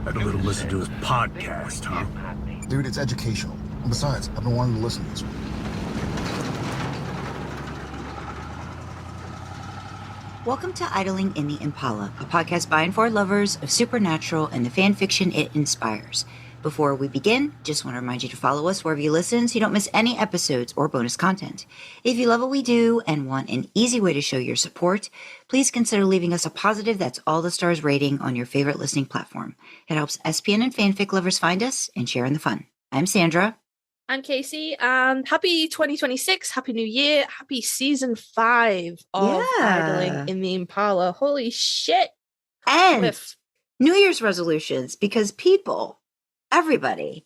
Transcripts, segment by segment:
Had a little listen to his podcast, huh? Dude, it's educational. And besides, I've been wanting to listen to this one. Welcome to Idling in the Impala, a podcast by and for lovers of supernatural and the fan fiction it inspires. Before we begin, just want to remind you to follow us wherever you listen so you don't miss any episodes or bonus content. If you love what we do and want an easy way to show your support, please consider leaving us a positive that's all the stars rating on your favorite listening platform. It helps SPN and fanfic lovers find us and share in the fun. I'm Sandra. I'm Kasey, and happy 2026, happy new year, happy season 5 of Idling in the Impala. Holy shit. And New Year's resolutions, because people... Everybody.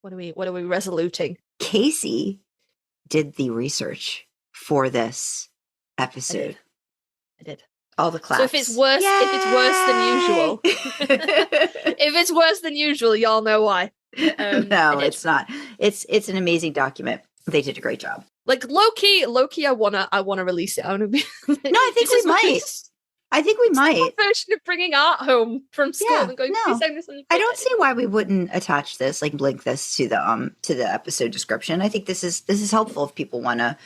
What are we resoluting? Kasey did the research for this episode. I did. All the claps. So if it's worse than usual, if it's worse than usual, y'all know why. No, it's not. It's an amazing document. They did a great job. Like low key, I wanna release it. I wanna be. No, I think we might. I think we might. Version of bringing art home from school and going. No, I don't see why we wouldn't attach this, like link this to the episode description. I think this is helpful if people want to,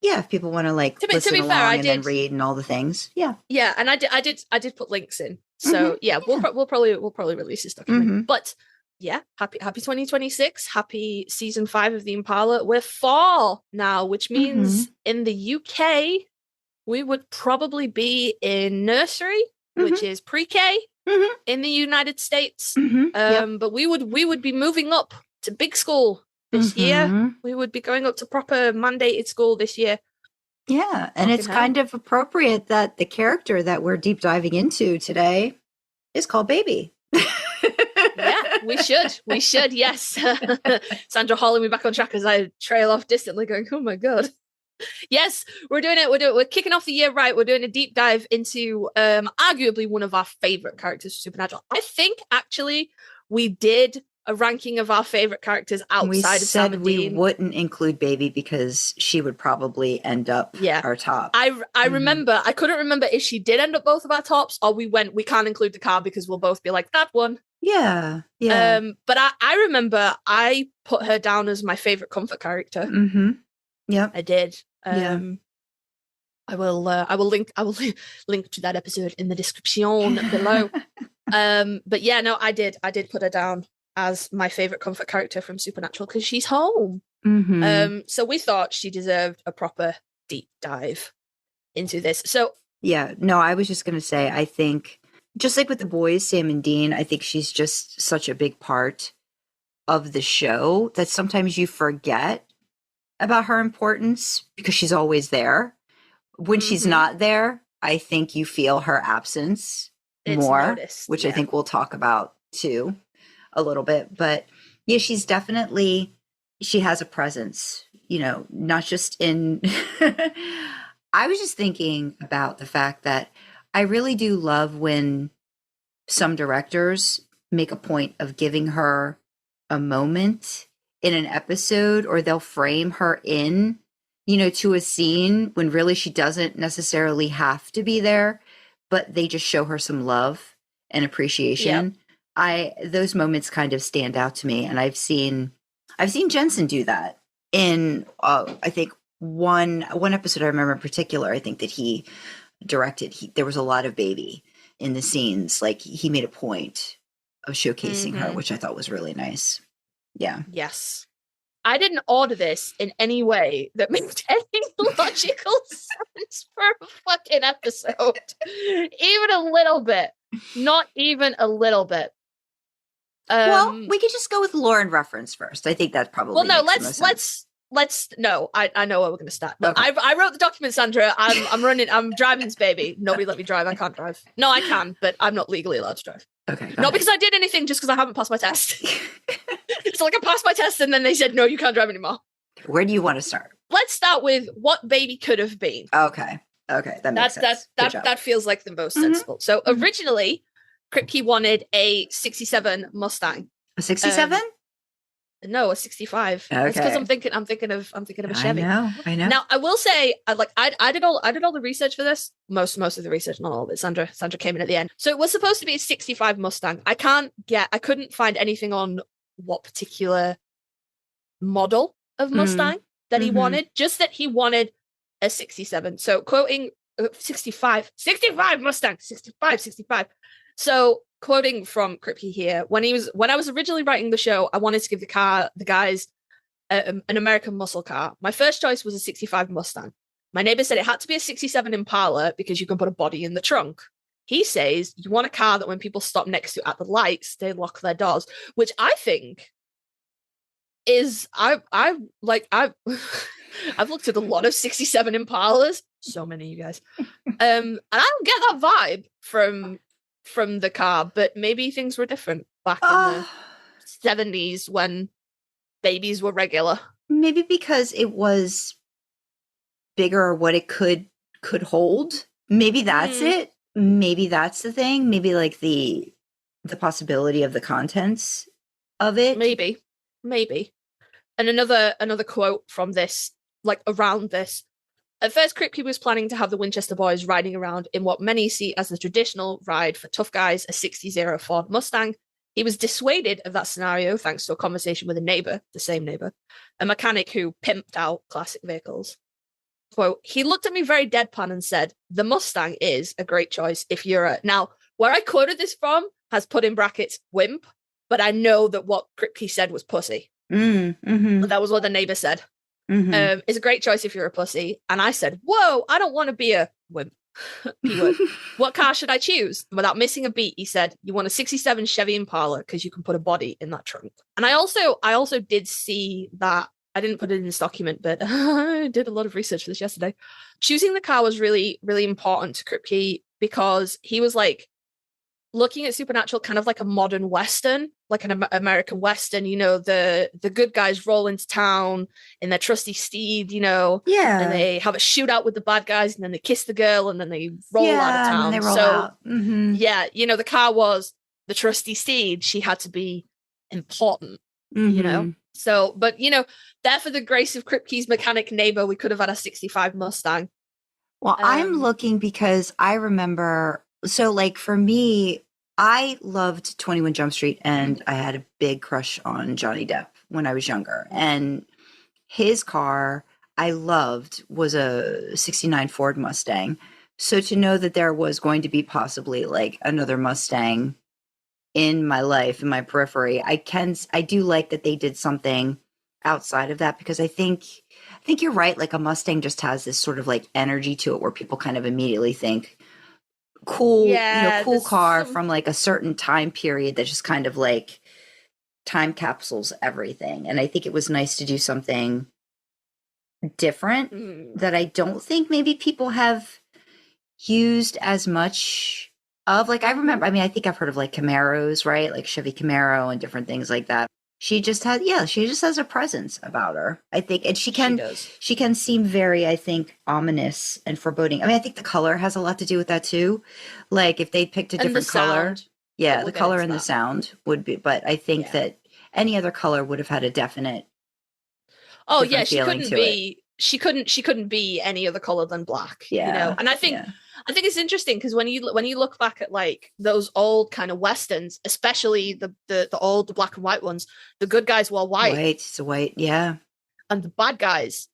if people want to like listen along and then read and all the things. Yeah, and I did put links in. So we'll probably release this document. Mm-hmm. But yeah, happy 2026, happy season 5 of the Impala. We're fall now, which means in the UK. We would probably be in nursery, which is pre-K in the United States. But we would be moving up to big school this year. We would be going up to proper mandated school this year. Yeah, and it's kind of appropriate that the character that we're deep diving into today is called Baby. Yeah, we should, yes. Sandra hauling me back on track as I trail off distantly going, oh my God. Yes, we're doing it. We're kicking off the year right. We're doing a deep dive into arguably one of our favorite characters of Supernatural. I think actually we did a ranking of our favorite characters outside of Sam and Dean. We wouldn't include Baby because she would probably end up our top. I remember. I couldn't remember if she did end up both of our tops or we can't include the car because we'll both be like that one. Yeah. But I remember I put her down as my favorite comfort character. Yeah, I did. I will link to that episode in the description below. But yeah, no, I did put her down as my favorite comfort character from Supernatural because she's home. So we thought she deserved a proper deep dive into this. So yeah, no, I was just gonna say, I think just like with the boys, Sam and Dean, I think she's just such a big part of the show that sometimes you forget about her importance because she's always there. When she's not there, I think you feel her absence more, noticed, which I think we'll talk about too a little bit. But yeah, she has a presence, not just in, I was just thinking about the fact that I really do love when some directors make a point of giving her a moment in an episode, or they'll frame her in, to a scene when really she doesn't necessarily have to be there, but they just show her some love and appreciation. Those moments kind of stand out to me. And I've seen Jensen do that in, I think one episode I remember in particular, I think that he directed, there was a lot of Baby in the scenes. Like he made a point of showcasing her, which I thought was really nice. Yeah. Yes. I didn't order this in any way that made any logical sense for a fucking episode. Even a little bit. Not even a little bit. Well, we could just go with lore and reference first. I think that's probably I know where we're going to start. Okay. I wrote the document, Sandra. I'm driving this baby. Nobody let me drive. I can't drive. No, I can, but I'm not legally allowed to drive. Okay. Not because I did anything, just because I haven't passed my test. It's like I passed my test and then they said, no, you can't drive anymore. Where do you want to start? Let's start with what Baby could have been. Okay. That makes sense. That feels like the most sensible. So originally, Kripke wanted a 67 Mustang. A 67? No, a 65. That's because Okay. I'm thinking of a Chevy. I know. Now I will say, I did all the research for this. Most of the research, not all of it. Sandra came in at the end. So it was supposed to be a 65 Mustang. I couldn't find anything on what particular model of Mustang that he wanted. Just that he wanted a 67. So quoting 65 Mustang, 65. So quoting from Kripke here, when I was originally writing the show, I wanted to give the guys an American muscle car. My first choice was a 65 Mustang. My neighbor said it had to be a 67 Impala because you can put a body in the trunk. He says you want a car that when people stop next to at the lights, they lock their doors, which I think is I've looked at a lot of 67 Impalas, so many, you guys, and I don't get that vibe from the car, but maybe things were different back in the 70s when babies were regular. Maybe because it was bigger what it could hold. Maybe that's it. Maybe that's the thing. Maybe like the possibility of the contents of it. Maybe. And another quote from this, like around this. At first, Kripke was planning to have the Winchester boys riding around in what many see as the traditional ride for tough guys, a 60 Ford Mustang. He was dissuaded of that scenario thanks to a conversation with a neighbor, the same neighbor, a mechanic who pimped out classic vehicles. Quote, he looked at me very deadpan and said, the Mustang is a great choice if you're a... Now, where I quoted this from has put in brackets wimp, but I know that what Kripke said was pussy. But that was what the neighbor said. It's a great choice if you're a pussy. And I said, whoa, I don't want to be a wimp. What car should I choose? Without missing a beat, he said, you want a 67 Chevy Impala because you can put a body in that trunk. And I also did see that, I didn't put it in this document, but I did a lot of research for this yesterday. Choosing the car was really, really important to Kripke because he was like looking at Supernatural kind of like a modern Western, like an American Western, you know, the good guys roll into town in their trusty steed, you know, and they have a shootout with the bad guys and then they kiss the girl and then they roll out of town. And they roll out. Yeah, you know, the car was the trusty steed. She had to be important, you know. So, but, you know, there for the grace of Kripke's mechanic neighbor, we could have had a 65 Mustang. Well, I'm looking because I remember, so like for me, I loved 21 Jump Street and I had a big crush on Johnny Depp when I was younger. And his car I loved was a 69 Ford Mustang. So to know that there was going to be possibly like another Mustang in my life, in my periphery, I do like that they did something outside of that because I think you're right. Like a Mustang just has this sort of like energy to it where people kind of immediately think cool, cool car from like a certain time period that just kind of like time capsules everything. And I think it was nice to do something different that I don't think maybe people have used as much of. Like I remember, I mean, I think I've heard of like Camaros, right? Like Chevy Camaro and different things like that. She just has a presence about her, I think. And she can seem very, I think, ominous and foreboding. I mean, I think the color has a lot to do with that too. Like if they picked a different color, the color and the sound would be, but I think that any other color would have had a definite she couldn't be any other color than black. You know? And I think it's interesting because when you look back at like those old kind of westerns, especially the old black and white ones, the good guys wore white. It's white, yeah. And the bad guys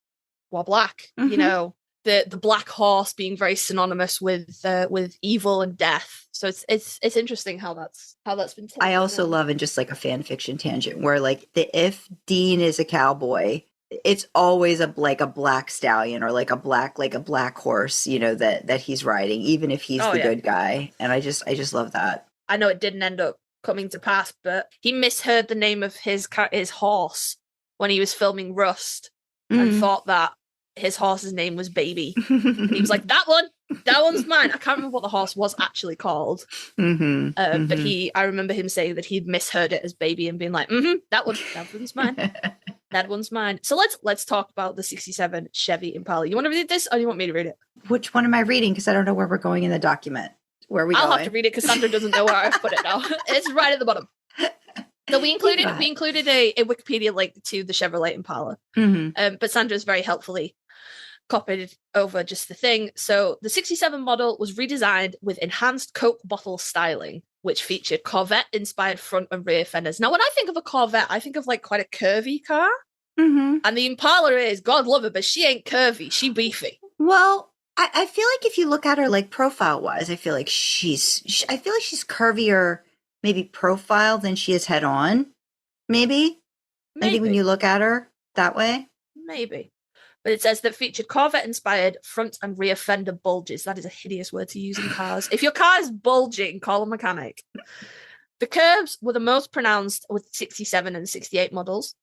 wore black. You know, the black horse being very synonymous with evil and death. So it's interesting how that's been taken. I also love in just like a fan fiction tangent where like if Dean is a cowboy, it's always a black stallion or like a black horse, you know, that he's riding, even if he's the good guy. And I just love that. I know it didn't end up coming to pass, but he misheard the name of his horse when he was filming Rust and thought that his horse's name was Baby. And he was like, that one's mine. I can't remember what the horse was actually called. But I remember him saying that he'd misheard it as Baby and being like, that one's mine. That one's mine. So let's talk about the 67 Chevy Impala. You want to read this or do you want me to read it? Which one am I reading? Because I don't know where we're going in the document. Where are we going? I'll have to read it because Sandra doesn't know where I've put it now. It's right at the bottom. So we included a Wikipedia link to the Chevrolet Impala, but Sandra's very helpfully copied over just the thing. So the 67 model was redesigned with enhanced Coke bottle styling, which featured Corvette-inspired front and rear fenders. Now, when I think of a Corvette, I think of like quite a curvy car. And the Impala is, God love her, but she ain't curvy. She beefy. Well, I feel like if you look at her like profile-wise, I feel like she's curvier, maybe profile than she is head-on. Maybe. I think when you look at her that way. Maybe. But it says that featured Corvette-inspired front and rear fender bulges. That is a hideous word to use in cars. If your car is bulging, call a mechanic. The curves were the most pronounced with 67 and 68 models.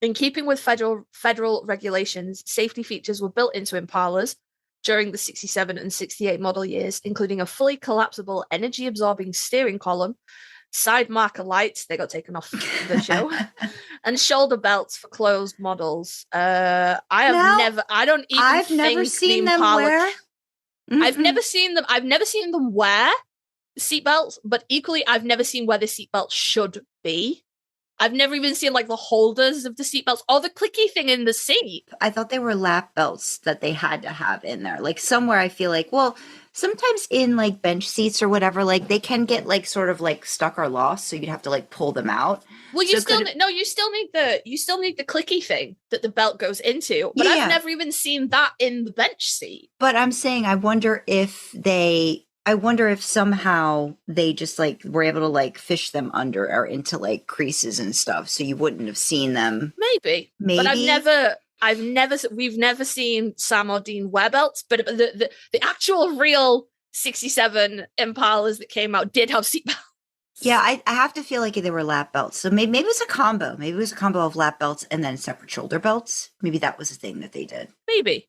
In keeping with federal regulations, safety features were built into Impalas during the 67 and 68 model years, including a fully collapsible energy-absorbing steering column, side marker lights, they got taken off the show, and shoulder belts for closed models. I've never seen them wear. I've never seen them wear seatbelts, but equally, I've never seen where the seatbelt should be. I've never even seen like the holders of the seatbelts or the clicky thing in the seat. I thought they were lap belts that they had to have in there. Like somewhere I feel like, well, sometimes in like bench seats or whatever, like they can get like sort of like stuck or lost. So you'd have to like pull them out. Well, you still need the clicky thing that the belt goes into. But I've never even seen that in the bench seat. But I'm saying, I wonder if somehow they just like were able to like fish them under or into like creases and stuff, so you wouldn't have seen them. Maybe. But we've never seen Sam or Dean wear belts. But the actual real 67 Impalas that came out did have seatbelts. Yeah, I have to feel like they were lap belts. So maybe it was a combo. Maybe it was a combo of lap belts and then separate shoulder belts. Maybe that was the thing that they did. Maybe.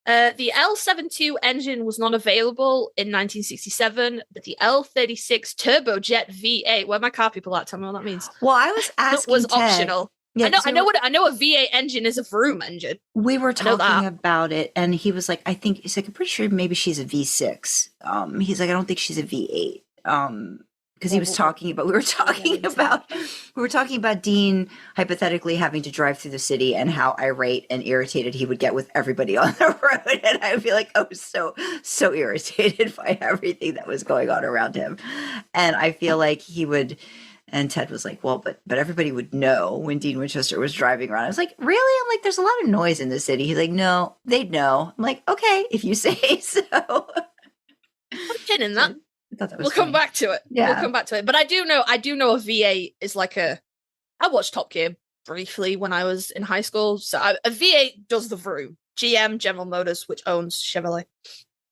The L72 engine was not available in 1967, but the L36 turbojet V8, where my car people at, tell me what that means. Well, I was asking was Ted. Optional. Yeah, I know a V8 engine is a vroom engine. We were talking about it, and he was like, I'm pretty sure maybe she's a V6. He's like, I don't think she's a V8. Because we were talking about Dean hypothetically having to drive through the city and how irate and irritated he would get with everybody on the road. And I feel like I was so irritated by everything that was going on around him. And I feel like he would, and Ted was like, well, but everybody would know when Dean Winchester was driving around. I was like, really? I'm like, there's a lot of noise in the city. He's like, no, they'd know. I'm like, okay, if you say so. I'm kidding that. We'll come back to it. Yeah. We'll come back to it. But I do know a V8 is like I watched Top Gear briefly when I was in high school. So a V8 does the vroom. GM, General Motors, which owns Chevrolet,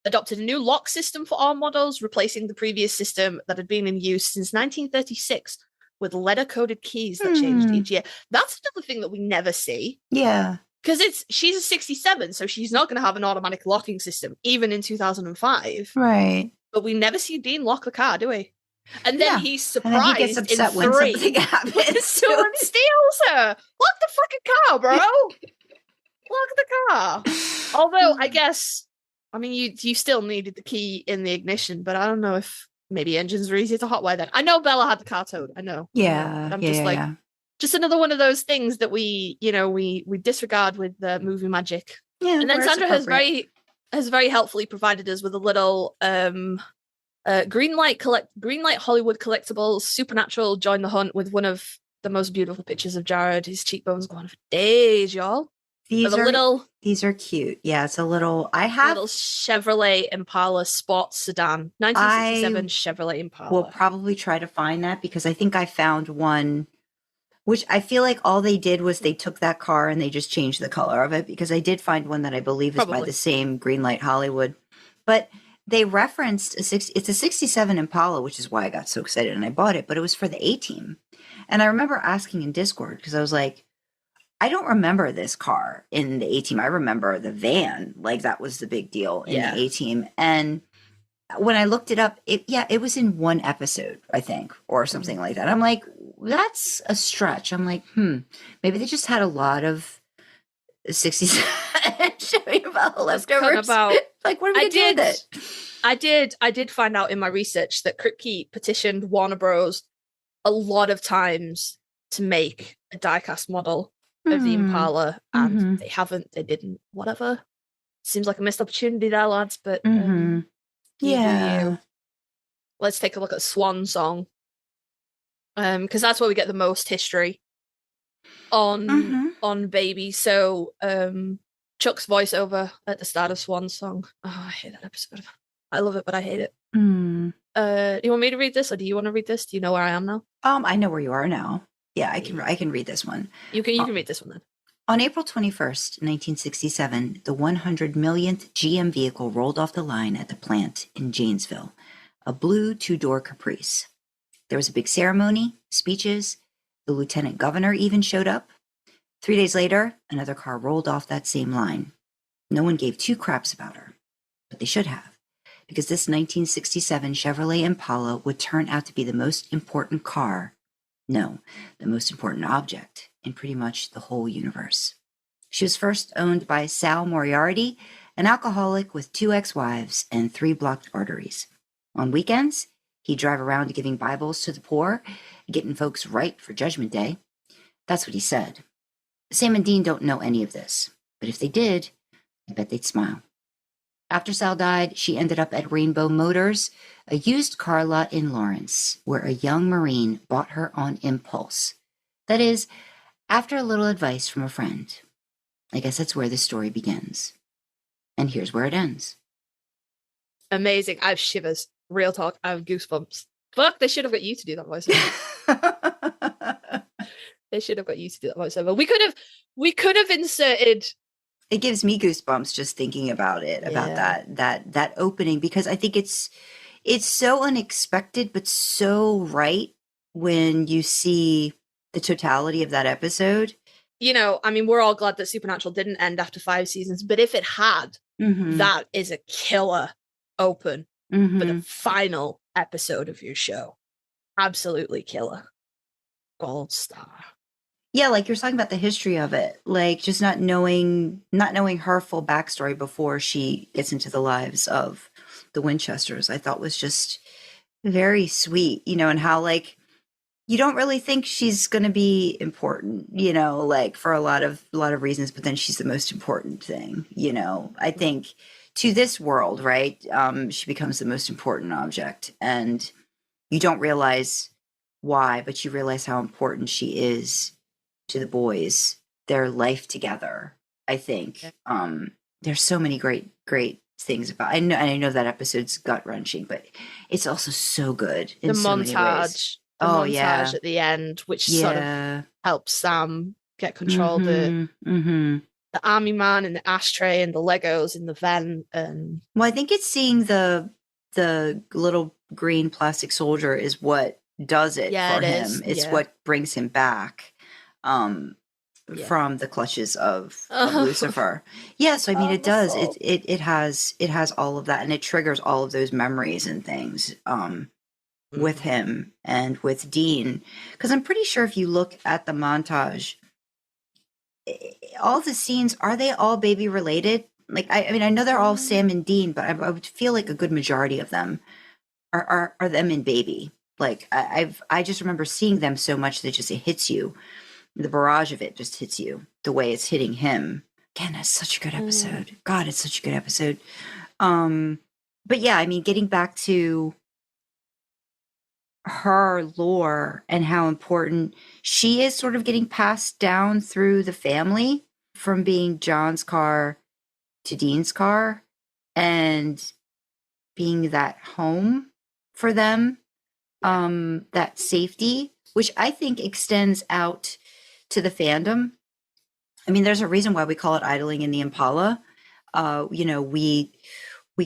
adopted a new lock system for all models, replacing the previous system that had been in use since 1936 with letter-coded keys that changed each year. That's another thing that we never see. Yeah. Because she's a 67, so she's not going to have an automatic locking system, even in 2005. Right. But we never see Dean lock the car, do we? And then he's surprised. And then he gets upset when something happens. When someone steals her. Lock the freaking car, bro. Lock the car. Although, I guess, you still needed the key in the ignition, but I don't know if maybe engines were easier to hotwire then. I know Bella had the car towed. I know. Yeah. I'm just another one of those things that we disregard with the movie magic. Yeah. And then Sandra has very helpfully provided us with a little Greenlight Hollywood collectibles Supernatural join the hunt with one of the most beautiful pictures of Jared. His cheekbones go on for days, y'all. These are cute. Yeah, it's a little. I have little Chevrolet Impala sports sedan, 1967 Chevrolet Impala. We'll probably try to find that because I think I found one. Which I feel like all they did was they took that car and they just changed the color of it, because I did find one that I believe is by the same Greenlight Hollywood. But they referenced it's a 67 Impala, which is why I got so excited and I bought it, but it was for the A-Team. And I remember asking in Discord, because I was like, I don't remember this car in the A-Team. I remember the van, like that was the big deal in the A-Team. And when I looked it up, it was in one episode, I think, or something like that. I'm like, that's a stretch. I'm like, maybe they just had a lot of 60s showing about the leftovers. Like, what are we going to do with it? I did find out in my research that Kripke petitioned Warner Bros. a lot of times to make a diecast model of the Impala, and they didn't, whatever. Seems like a missed opportunity there, lads, but you do you. Let's take a look at Swan Song, because that's where we get the most history on Baby. So Chuck's voiceover at the start of Swan Song. Oh, I hate that episode. I love it, but I hate it. You want me to read this, or do you want to read this? Do you know where I am now? I know where you are now. Yeah, I can read this one. You can read this one then. On April 21st, 1967, the 100 millionth GM vehicle rolled off the line at the plant in Janesville, a blue two-door Caprice. There was a big ceremony, speeches. The lieutenant governor even showed up. 3 days later, another car rolled off that same line. No one gave two craps about her, but they should have, because this 1967 Chevrolet Impala would turn out to be the most important car, no, the most important object in pretty much the whole universe. She was first owned by Sal Moriarty, an alcoholic with 2 ex-wives and 3 blocked arteries. On weekends, he'd drive around giving Bibles to the poor, getting folks right for Judgment Day. That's what he said. Sam and Dean don't know any of this, but if they did, I bet they'd smile. After Sal died, she ended up at Rainbow Motors, a used car lot in Lawrence, where a young Marine bought her on impulse. That is, after a little advice from a friend. I guess that's where the story begins. And here's where it ends. Amazing. I have shivers. Real talk. I have goosebumps. Fuck, they should have got you to do that voiceover. They should have got you to do that voiceover. We could have inserted. It gives me goosebumps just thinking about it, about that opening, because I think it's so unexpected, but so right when you see the totality of that episode. You know, I mean, we're all glad that Supernatural didn't end after 5 seasons, but if it had, that is a killer open for the final episode of your show. Absolutely killer. Gold star. Yeah, like you're talking about the history of it, like just not knowing her full backstory before she gets into the lives of the Winchesters, I thought was just very sweet, you know, and how like you don't really think she's going to be important, you know, like for a lot of reasons, but then she's the most important thing, you know. I think to this world, right? She becomes the most important object, and you don't realize why, but you realize how important she is to the boys, their life together. I think there's so many great things about. I know that episode's gut wrenching, but it's also so good in so many ways. The montage at the end, which sort of helps Sam get control of the army man and the ashtray and the Legos in the van. And well, I think it's seeing the little green plastic soldier is what does it for him. It's what brings him back from the clutches of Lucifer. Yeah, so I mean, it does. It has all of that, and it triggers all of those memories and things with him and with Dean. Because I'm pretty sure if you look at the montage, all the scenes, are they all baby related? Like, I mean, I know they're all Sam and Dean, but I would feel like a good majority of them are them in baby. Like I just remember seeing them so much that it hits you. The barrage of it just hits you the way it's hitting him. Again, that's such a good episode. God, it's such a good episode. But yeah, I mean, getting back to her lore and how important she is, sort of getting passed down through the family from being John's car to Dean's car, and being that home for them, that safety, which I think extends out to the fandom. I mean, there's a reason why we call it idling in the Impala. You know, we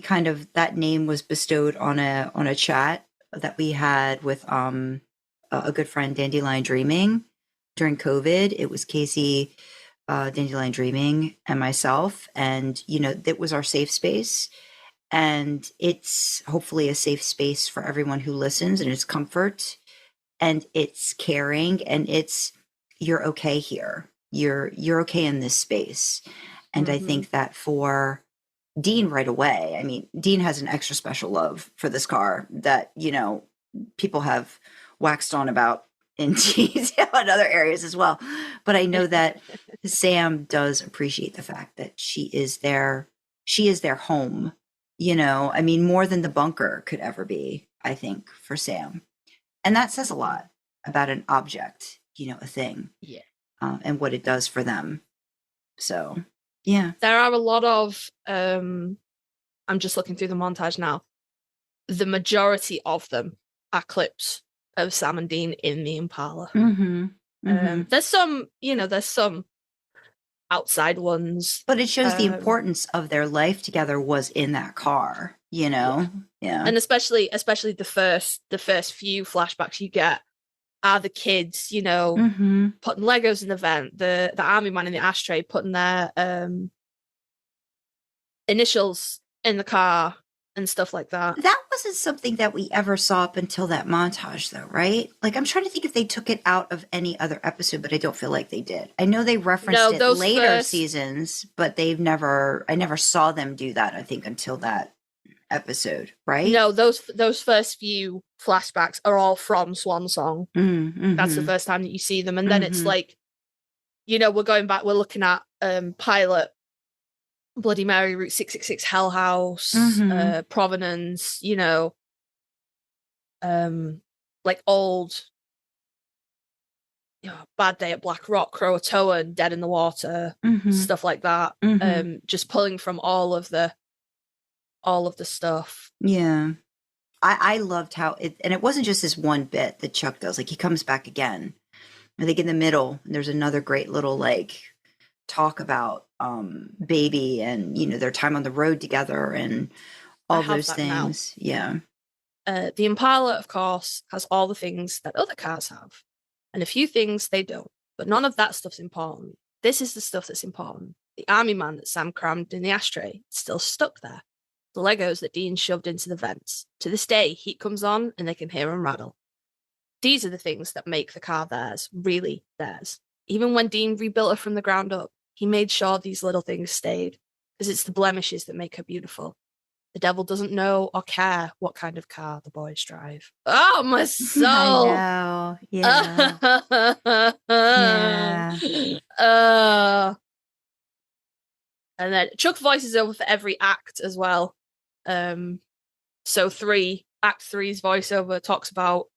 kind of, that name was bestowed on a chat that we had with a good friend, Dandelion Dreaming, during COVID. It was Kasey, Dandelion Dreaming, and myself, and you know, that was our safe space. And it's hopefully a safe space for everyone who listens, and it's comfort, and it's caring, and it's, you're okay here. You're okay in this space. And I think that for Dean right away, I mean, Dean has an extra special love for this car that, you know, people have waxed on about in detail in other areas as well. But I know that Sam does appreciate the fact that she is their home, you know, I mean, more than the bunker could ever be, I think, for Sam. And that says a lot about an object, you know, a thing. Yeah. And what it does for them. So, yeah. There are a lot of, I'm just looking through the montage now. The majority of them are clips of Sam and Dean in the Impala. Mm-hmm. Mm-hmm. There's some outside ones. But it shows the importance of their life together was in that car, you know? Yeah. And especially the first few flashbacks you get are the kids, you know, putting Legos in the vent, the army man in the ashtray putting their initials in the car and stuff like that. That wasn't something that we ever saw up until that montage, though, right? Like, I'm trying to think if they took it out of any other episode, but I don't feel like they did. I know they referenced it later seasons, but I never saw them do that, I think, until that episode, right? No, those first few flashbacks are all from Swan Song. That's the first time that you see them. And then it's like, you know, we're looking at pilot Bloody Mary, Route 666, Hell House, Provenance, you know, like old, you know, Bad Day at Black Rock, Croatoan, Dead in the Water, stuff like that. Just pulling from all of the stuff. Yeah. I loved how it wasn't just this one bit that Chuck does. Like, he comes back again. I think in the middle, there's another great little, like, talk about baby and, you know, their time on the road together and all those things. Yeah. The Impala, of course, has all the things that other cars have, and a few things they don't. But none of that stuff's important. This is the stuff that's important. The army man that Sam crammed in the ashtray is still stuck there. The Legos that Dean shoved into the vents. To this day, heat comes on and they can hear them rattle. These are the things that make the car theirs, really theirs. Even when Dean rebuilt her from the ground up, he made sure these little things stayed, because it's the blemishes that make her beautiful. The devil doesn't know or care what kind of car the boys drive. Oh, my soul! I know. Yeah. Yeah. And then Chuck voices over for every act as well. So Act 3's voiceover talks about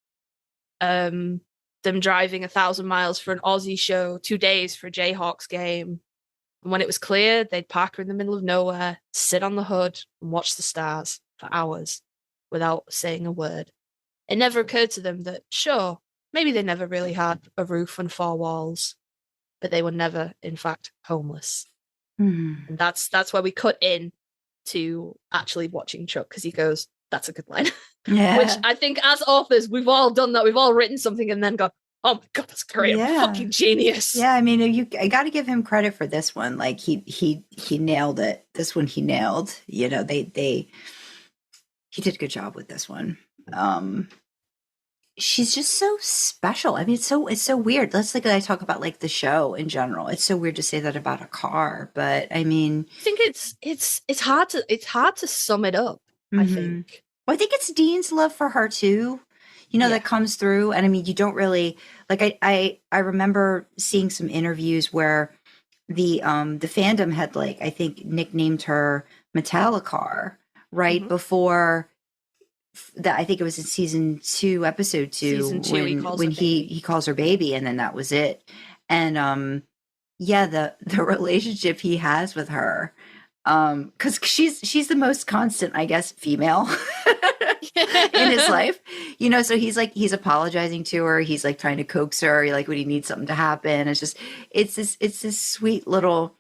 them driving 1,000 miles for an Aussie show, 2 days for a Jayhawks game. And when it was clear, they'd park her in the middle of nowhere, sit on the hood, and watch the stars for hours without saying a word. It never occurred to them that, sure, maybe they never really had a roof and 4 walls, but they were never, in fact, homeless. And that's where we cut in to actually watching Chuck, because he goes, that's a good line. Yeah. Which I think as authors, we've all done that. We've all written something and then gone, oh my God, that's great. Yeah. I'm fucking genius. Yeah, I mean, I got to give him credit for this one. Like, he nailed it. This one he nailed. You know, he did a good job with this one. She's just so special. I mean, it's so weird. That's like I talk about, like, the show in general. It's so weird to say that about a car, but I mean, I think it's hard to sum it up. I think. Well, I think it's Dean's love for her too. You know, that comes through. And I mean, you don't really like. I remember seeing some interviews where the fandom had, like, I think nicknamed her Metallicar right before that. I think it was in season 2, episode 2, when he calls her baby, and then that was it. And the relationship he has with her, because she's the most constant, I guess, female in his life, you know. So he's apologizing to her, he's like trying to coax her, like when he needs something to happen. It's this sweet little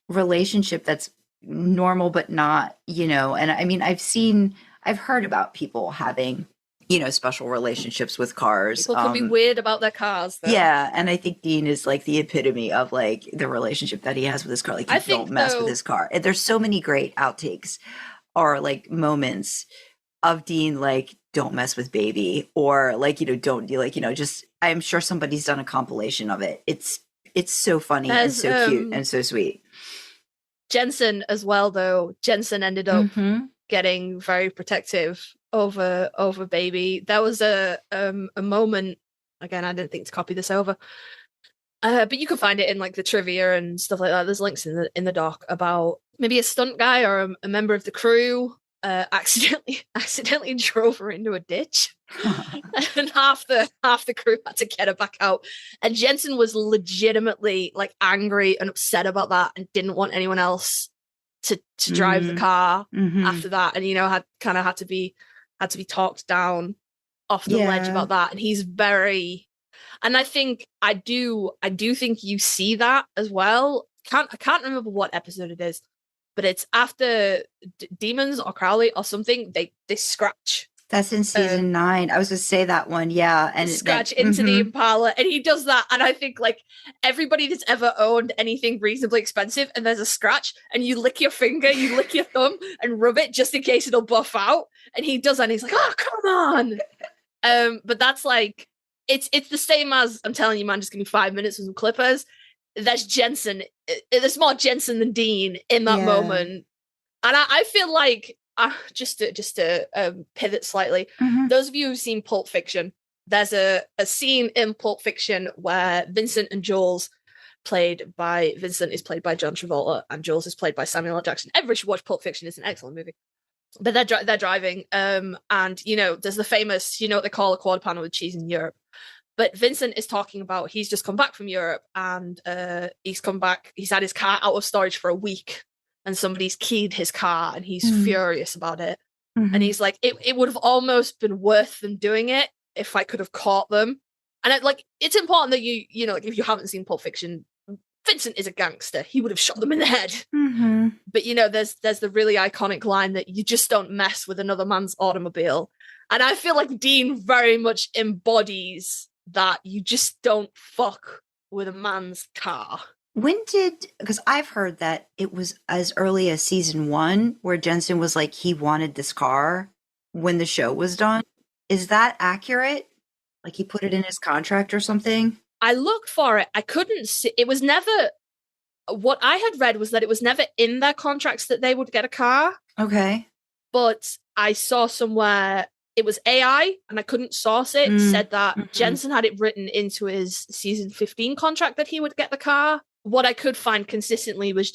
relationship that's normal but not, you know. And I mean, I've heard about people having, you know, special relationships with cars. People can be weird about their cars, though. Yeah, and I think Dean is like the epitome of, like, the relationship that he has with his car. Like, you don't mess with his car. And there's so many great outtakes or, like, moments of Dean, like, don't mess with baby, or, like, you know, don't do, like, you know, just, I'm sure somebody's done a compilation of it. It's so funny and so cute and so sweet. Jensen as well, though. Jensen ended up getting very protective over baby. There was a moment Again, I didn't think to copy this over. But you can find it in like the trivia and stuff like that. There's links in the doc about maybe a stunt guy or a member of the crew accidentally drove her into a ditch, and half the crew had to get her back out. And Jensen was legitimately like angry and upset about that, and didn't want anyone else to drive the car after that. And had to be talked down off the ledge about that. And he's very. And I think I do think you see that as well. I can't remember what episode it is, but it's after Demons or Crowley or something. They scratch. That's in season 9. I was going to say that one, yeah. And scratch into the Impala, and he does that. And I think like everybody that's ever owned anything reasonably expensive, and there's a scratch, and you lick your finger, you lick your thumb, and rub it just in case it'll buff out. And he does that, and he's like, "Oh, come on!" But that's like. It's the same as, I'm telling you, man, just give me 5 minutes with some clippers. That's Jensen. There's more Jensen than Dean in that moment. And I feel like, just to pivot slightly, those of you who've seen Pulp Fiction, there's a scene in Pulp Fiction where Vincent and Jules Vincent is played by John Travolta, and Jules is played by Samuel L. Jackson. Everybody should watch Pulp Fiction. It's an excellent movie. But they're driving, and there's the famous, what they call a quarter pounder with cheese in Europe. But Vincent is talking about he's just come back from Europe, and he's come back. He's had his car out of storage for a week, and somebody's keyed his car, and he's furious about it. And he's like, it would have almost been worth them doing it if I could have caught them. And it's important that like if you haven't seen Pulp Fiction, Vincent is a gangster. He would have shot them in the head. But there's the really iconic line that you just don't mess with another man's automobile. And I feel like Dean very much embodies that. You just don't fuck with a man's car. Because I've heard that it was as early as season 1 where Jensen was like, he wanted this car when the show was done. Is that accurate? Like he put it in his contract or something? I looked for it. I couldn't see. It was never. What I had read was that it was never in their contracts that they would get a car. Okay. But I saw somewhere it was AI, and I couldn't source it. Said that Jensen had it written into his season 15 contract that he would get the car. What I could find consistently was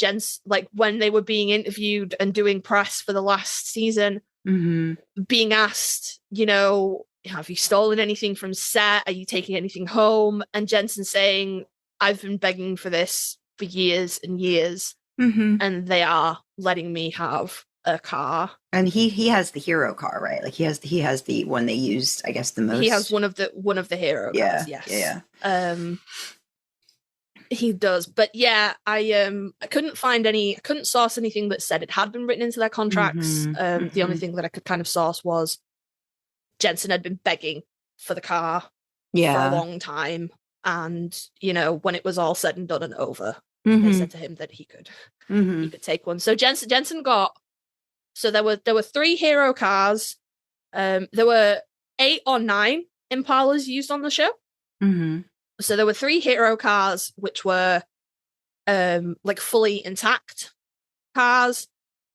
like when they were being interviewed and doing press for the last season, being asked, have you stolen anything from set? Are you taking anything home? And Jensen saying, I've been begging for this for years and years, and they are letting me have a car. And he has the hero car, right? Like he has the one they used, I guess, the most. He has one of the hero cars, yes. Yeah. He does. But yeah, I couldn't source anything that said it had been written into their contracts. The only thing that I could kind of source was Jensen had been begging for the car for a long time, and when it was all said and done and over, they said to him that he could take one. So Jensen got. So there were 3 hero cars. There were 8 or 9 Impalas used on the show. So there were 3 hero cars, which were like fully intact cars.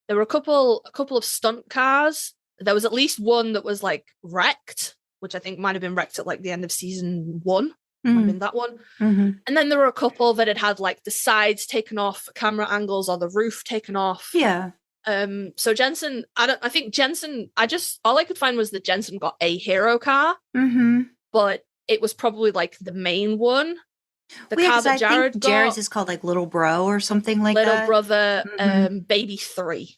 There were a couple of stunt cars. There was at least one that was like wrecked, which I think might have been wrecked at like the end of season 1. Might have been that one. And then there were a couple that had like the sides taken off, camera angles, or the roof taken off. Yeah. So Jensen, I think Jensen, all I could find was that Jensen got a hero car, but it was probably like the main one. The car that Jared got. Jared's is called like Little Bro or something like that. Little Brother, Baby 3,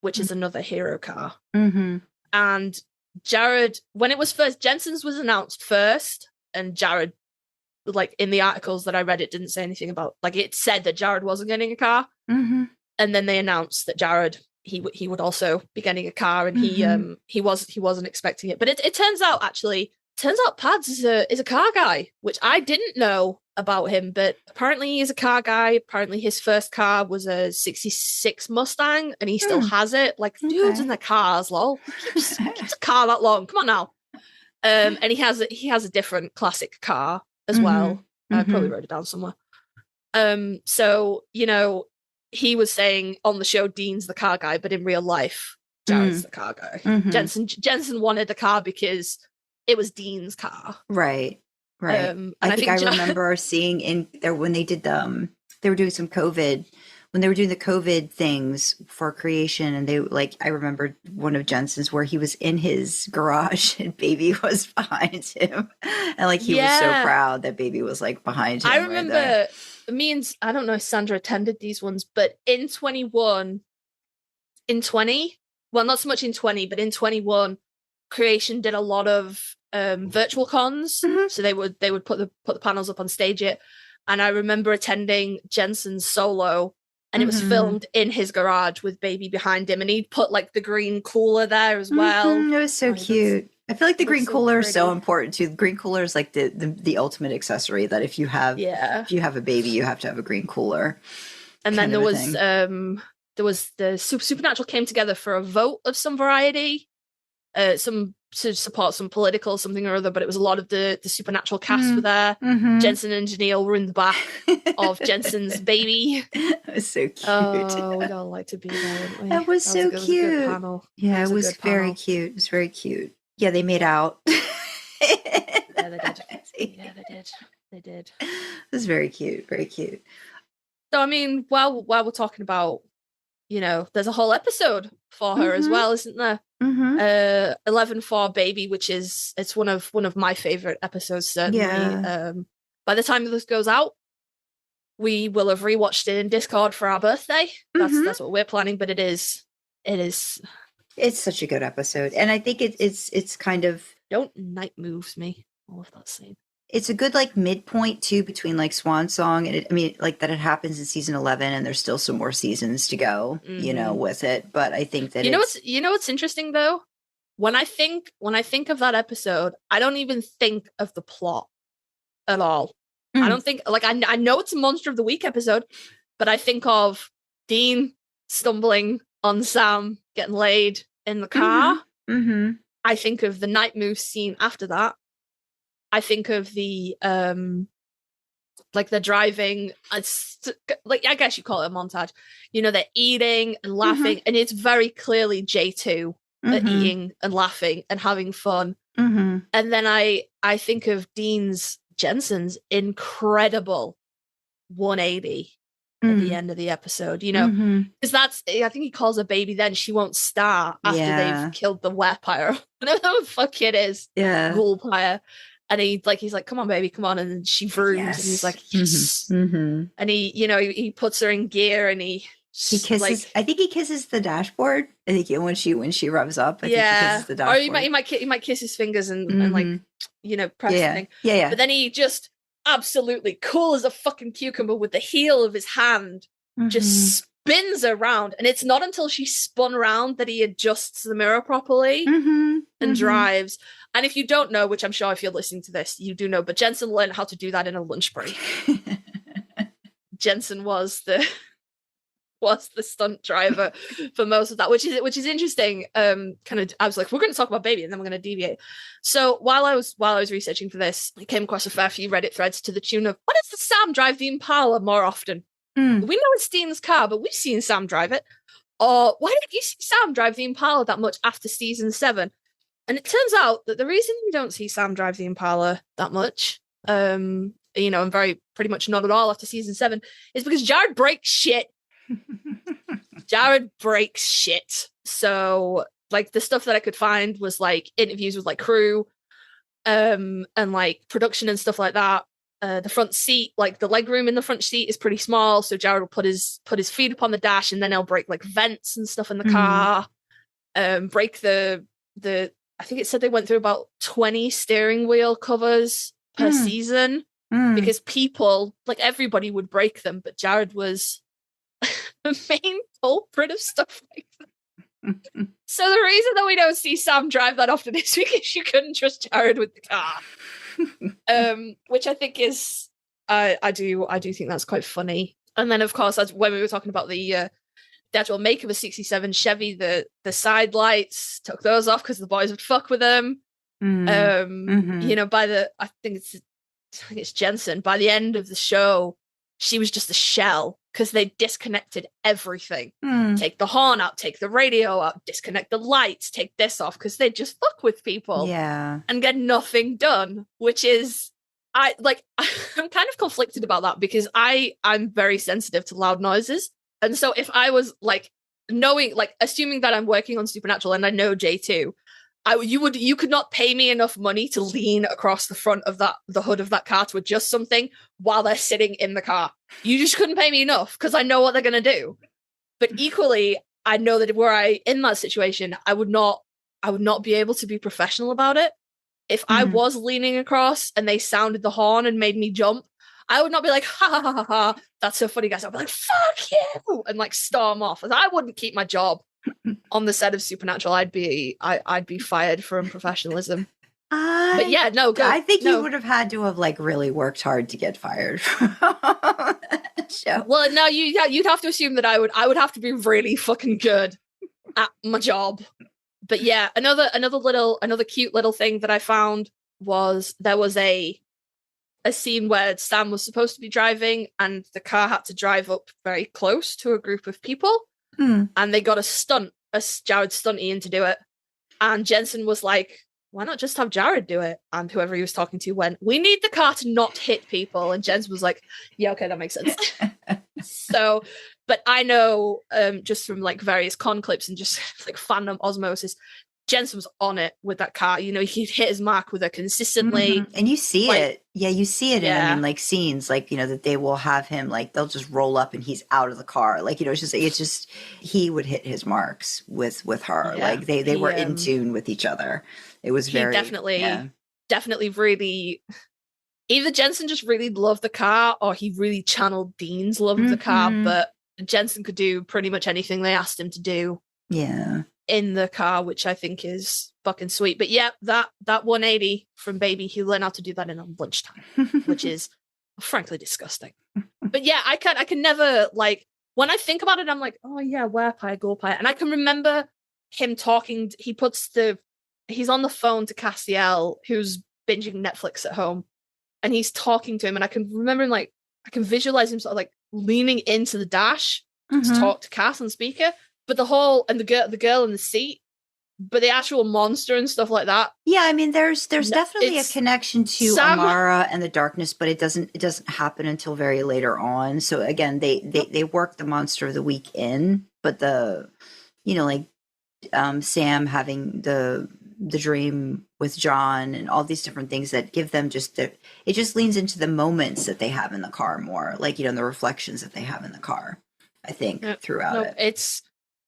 which is another hero car. And Jared, when it was first, Jensen's was announced first, and Jared, like in the articles that I read, it didn't say anything about, like it said that Jared wasn't getting a car. And then they announced that Jared, he would also be getting a car, and he wasn't expecting it. But it turns out Pads is a car guy, which I didn't know about him, but apparently he is a car guy. Apparently his first car was a 66 Mustang, and he still has it. Like, dudes in the cars, lol. Keeps a car that long. Come on now. And he has a different classic car as well. I probably wrote it down somewhere. So, he was saying on the show, Dean's the car guy, but in real life, Jared's the car guy. Jensen wanted the car because it was Dean's car. Right. Right. And I think I Jo- remember seeing in there when they did they were doing some COVID, when they were doing the COVID things for creation, and they like, I remember one of Jensen's where he was in his garage and baby was behind him. And like, he was so proud that baby was like behind him. I remember I don't know if Sandra attended these ones, but in 20, well, not so much in 20, but in 21, creation did a lot of virtual cons. So they would put the panels up on stage it. And I remember attending Jensen's solo, and it was filmed in his garage with baby behind him, and he'd put like the green cooler there as well. It was so cute. I feel like the green cooler is so important too. The green cooler is like the ultimate accessory that if you have a baby, you have to have a green cooler. And then there was the Supernatural came together for a vote of some variety, some to support some political something or other, but it was a lot of the Supernatural cast were there. Jensen and Janelle were in the back of Jensen's baby. That was so cute. Oh, we'd all like to be there, wouldn't we? That was so cute. Was a good panel. Yeah, it was very cute. It was very cute. Yeah, they made out. Yeah, they did. Yeah, they did. It was very cute. Very cute. So, I mean, while we're talking about, there's a whole episode for her as well, isn't there? 11 for Baby, which it's one of my favorite episodes, certainly. Yeah. By the time this goes out, we will have rewatched it in Discord for our birthday. That's what we're planning, but it is it's such a good episode, and I think it's kind of don't night moves me. All of that scene. It's a good like midpoint too between like Swan Song and that it happens in season 11, and there's still some more seasons to go, with it. But I think that what's interesting though, when I think of that episode, I don't even think of the plot at all. I don't think I know it's a Monster of the Week episode, but I think of Dean stumbling on Sam getting laid in the car. I think of the night move scene after that. I think of the the driving, I guess you call it a montage. They're eating and laughing, and it's very clearly J2 eating and laughing and having fun. And then I think of Jensen's incredible 180 at the end of the episode, because I think he calls her baby then. She won't start after they've killed the werepire, whatever the fuck it is, ghoulpire. And he's like, come on, baby, come on. And then she vrooms, and he's like, yes. And he puts her in gear, and he kisses. I think he kisses the dashboard. I think when she revs up, I think he kisses the dashboard. Or he might kiss his fingers and press the thing. Yeah. But then he just absolutely cool as a fucking cucumber with the heel of his hand just spins around, and it's not until she spun around that he adjusts the mirror properly and drives. And if you don't know, which I'm sure if you're listening to this, you do know, but Jensen learned how to do that in a lunch break. Jensen was the stunt driver for most of that, which is interesting. I was like, we're going to talk about Baby, and then we're going to deviate. So while I was researching for this, I came across a fair few Reddit threads to the tune of, why does Sam drive the Impala more often? We know it's Dean's car, but we've seen Sam drive it. Or why don't you see Sam drive the Impala that much after season 7? And it turns out that the reason we don't see Sam drive the Impala that much, and pretty much not at all after season 7, is because Jared breaks shit. Jared breaks shit. So, the stuff that I could find was interviews with crew, and production and stuff like that. The front seat, the leg room in the front seat is pretty small, so Jared will put his feet up on the dash, and then he'll break vents and stuff in the car. Break the I think it said they went through about 20 steering wheel covers per season because people, everybody would break them, but Jared was the main culprit of stuff like that. So the reason that we don't see Sam drive that often is because you couldn't trust Jared with the car. Which I think is, I do think that's quite funny. And then of course, when we were talking about the actual make of a 67 Chevy, the side lights, took those off because the boys would fuck with them. I think it's Jensen. By the end of the show, she was just a shell because they disconnected everything. Take the horn out, take the radio out, disconnect the lights, take this off because they just fuck with people and get nothing done, which is I'm kind of conflicted about that because I'm very sensitive to loud noises. And so if I was like assuming that I'm working on Supernatural and I know J2, you could not pay me enough money to lean across the front of the hood of that car to adjust something while they're sitting in the car. You just couldn't pay me enough because I know what they're going to do. But equally, I know that in that situation, I would not be able to be professional about it. If I was leaning across and they sounded the horn and made me jump, I would not be like, ha ha ha ha ha, that's so funny, guys. I'd be like, fuck you, and like storm off. I wouldn't keep my job on the set of Supernatural. I'd be fired for unprofessionalism. But yeah, no, go. I think you would have had to have like really worked hard to get fired from that show. Well, no, you'd have to assume that I would have to be really fucking good at my job. But yeah, another cute little thing that I found was there was a scene where Sam was supposed to be driving and the car had to drive up very close to a group of people, and they got a Jared stunty in to do it. And Jensen was like, why not just have Jared do it? And whoever he was talking to went, we need the car to not hit people. And Jensen was like, yeah, okay, that makes sense. So, but I know just from like various con clips and just like fandom osmosis, Jensen was on it with that car. You know, he'd hit his mark with her consistently. And you see it. Yeah, you see it in like scenes, like, you know, that they will have him, like, they'll just roll up and he's out of the car. Like, you know, it's just he would hit his marks with her. Yeah. Like they were in tune with each other. It was very definitely really either Jensen just really loved the car or he really channeled Dean's love of the car, but Jensen could do pretty much anything they asked him to do. Yeah. In the car, which I think is fucking sweet. But yeah, that 180 from Baby, he learned how to do that in a lunchtime, which is frankly disgusting. But yeah, I can never, like, when I think about it, I'm like, oh yeah, wear pie, go pie. And I can remember him talking, he's on the phone to Castiel, who's binging Netflix at home, and he's talking to him, and I can remember him, like, I can visualize him sort of like leaning into the dash to talk to Cass on speaker. But the girl in the seat, but the actual monster and stuff like that. Yeah, I mean, there's definitely a connection to Sam, Amara and the darkness, but it doesn't happen until very later on. So again, they work the monster of the week in, but Sam having the dream with John and all these different things that give them it just leans into the moments that they have in the car more, like, you know, the reflections that they have in the car. I think throughout it.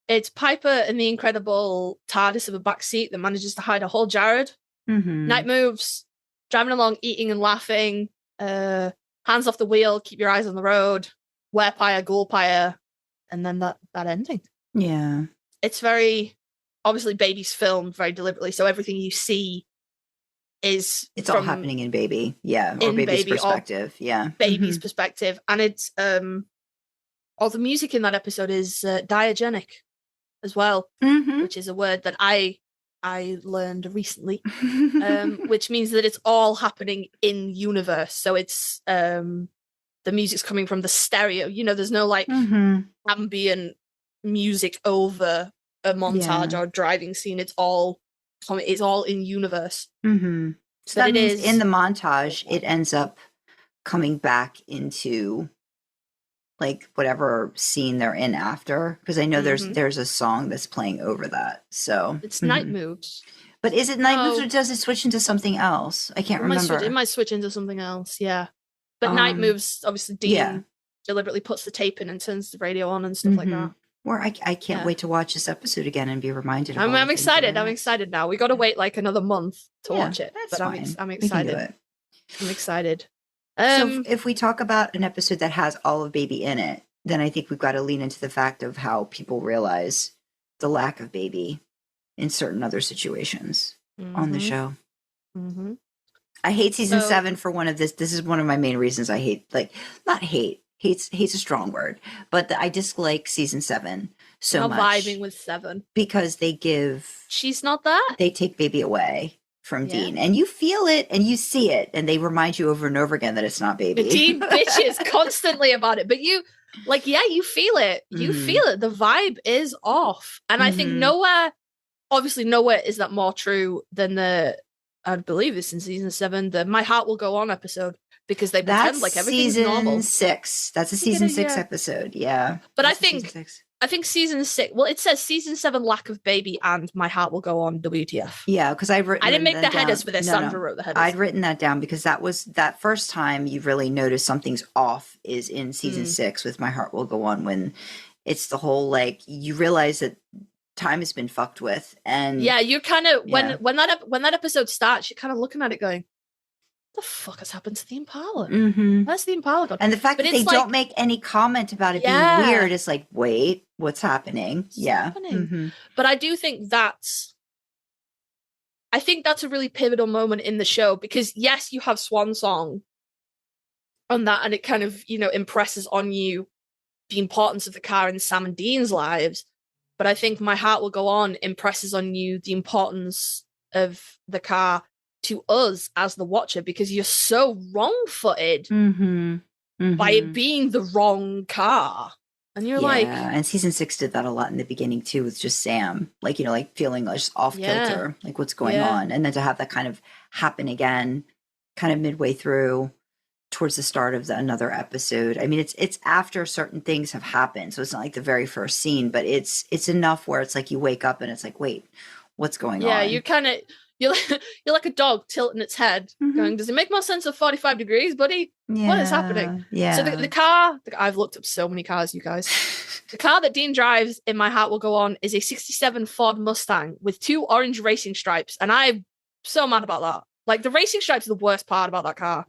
It's Piper and the incredible TARDIS of a backseat that manages to hide a whole Jared. Night moves, driving along, eating and laughing, hands off the wheel, keep your eyes on the road, werepire, ghoulpire, and then that ending. Yeah. It's very, obviously Baby's filmed very deliberately, so everything you see it's all happening in Baby. Yeah. Or Baby's perspective. Yeah. Baby's perspective. And it's, all the music in that episode is diegenic as well, which is a word that I learned recently, which means that it's all happening in universe. So it's the music's coming from the stereo. You know, there's no like ambient music over a montage or driving scene. It's all in universe. So that means in the montage, it ends up coming back into like whatever scene they're in after, because I know there's a song that's playing over that. So it's Night Moves. But is it Night Moves or does it switch into something else? I can't remember. It might switch into something else, yeah. But Night Moves, obviously Dean deliberately puts the tape in and turns the radio on and stuff like that. Or I can't wait to watch this episode again and be reminded. I'm excited. I'm excited now. We got to wait like another month to watch it. That's fine. I'm excited. I'm excited. So if we talk about an episode that has all of Baby in it, then I think we've got to lean into the fact of how people realize the lack of Baby in certain other situations on the show. I hate season 7 for one of this. This is one of my main reasons I hate, like, not hate. Hate's a strong word, but I dislike season 7 so much. Not vibing with 7 because she's not that. They take Baby away from Dean, and you feel it and you see it, and they remind you over and over again that it's not Baby. Dean bitches constantly about it, but you feel it. You feel it. The vibe is off, and I think nowhere is that more true than the I believe it's in season 7, the My Heart Will Go On episode, because they pretend like everything's normal. That's season 6. That's a season 6 episode. Yeah. But I think season 6, well, it says season 7, Lack of Baby, and My Heart Will Go On, WTF. Yeah, because I didn't make the headers for this. Sandra wrote the headers. I'd written that down because that was that first time you really noticed something's off is in season 6 with My Heart Will Go On, when it's the whole, like, you realize that time has been fucked with. And yeah, you're kind of, when that episode starts, you're kind of looking at it going, the fuck has happened to the Impala? Where's the Impala gone? And the fact that they don't make any comment about it being weird is like, wait, what's happening? But I do think that's a really pivotal moment in the show, because yes, you have Swan Song on that, and it kind of, impresses on you the importance of the car in Sam and Dean's lives. But I think My Heart Will Go On impresses on you the importance of the car to us as the watcher, because you're so wrong-footed by it being the wrong car. And you're like... and season 6 did that a lot in the beginning, too, with just Sam. Like, like feeling just off-kilter, like what's going on. And then to have that kind of happen again, kind of midway through, towards the start of another episode. I mean, it's after certain things have happened, so it's not like the very first scene, but it's enough where it's like you wake up and it's like, wait, what's going on? Yeah, you kind of... You're like a dog tilting its head, going, does it make more sense of 45 degrees, buddy? Yeah, what is happening? Yeah. So the car, I've looked up so many cars, you guys. The car that Dean drives in My Heart Will Go On is a 67 Ford Mustang with 2 orange racing stripes. And I'm so mad about that. Like, the racing stripes are the worst part about that car.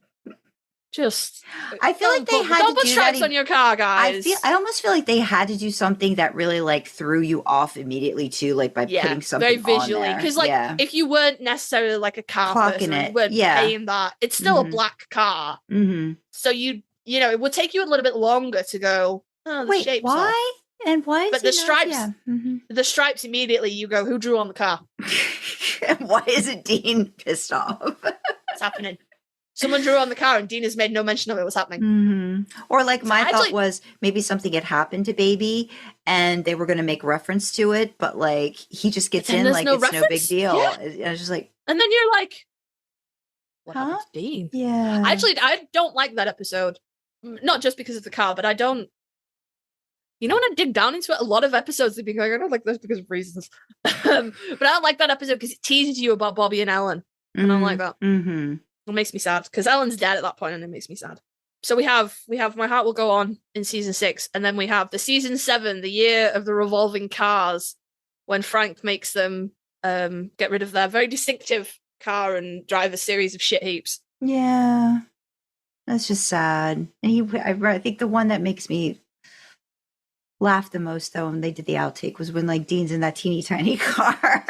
Just, I feel like they had to put do stripes that on your car, guys. I almost feel like they had to do something that really like threw you off immediately too, like by putting something very visually. Because if you weren't necessarily like a car person, you weren't paying that. It's still a black car, so it would take you a little bit longer to go. Oh, the shape's why? Off. And why? But the stripes, the stripes immediately. You go, who drew on the car? And why isn't Dean pissed off? What's happening? Someone drew on the car and Dean has made no mention of it was happening. Or like my thought was maybe something had happened to Baby and they were going to make reference to it, but like he just gets in like it's no big deal. Yeah. And I was just like, and then you're like, what happened to Dean? Yeah. Actually, I don't like that episode. Not just because of the car, but I don't. When I dig down into it, a lot of episodes they've been going, I don't like this because of reasons. But I don't like that episode because it teases you about Bobby and Ellen. And I don't like that. It makes me sad because Ellen's dead at that point and it makes me sad. So we have My Heart Will Go On in season 6, and then we have the season 7, the year of the revolving cars, when Frank makes them get rid of their very distinctive car and drive a series of shit heaps. Yeah, that's just sad. And I think the one that makes me laugh the most though, when they did the outtake, was when like Dean's in that teeny tiny car.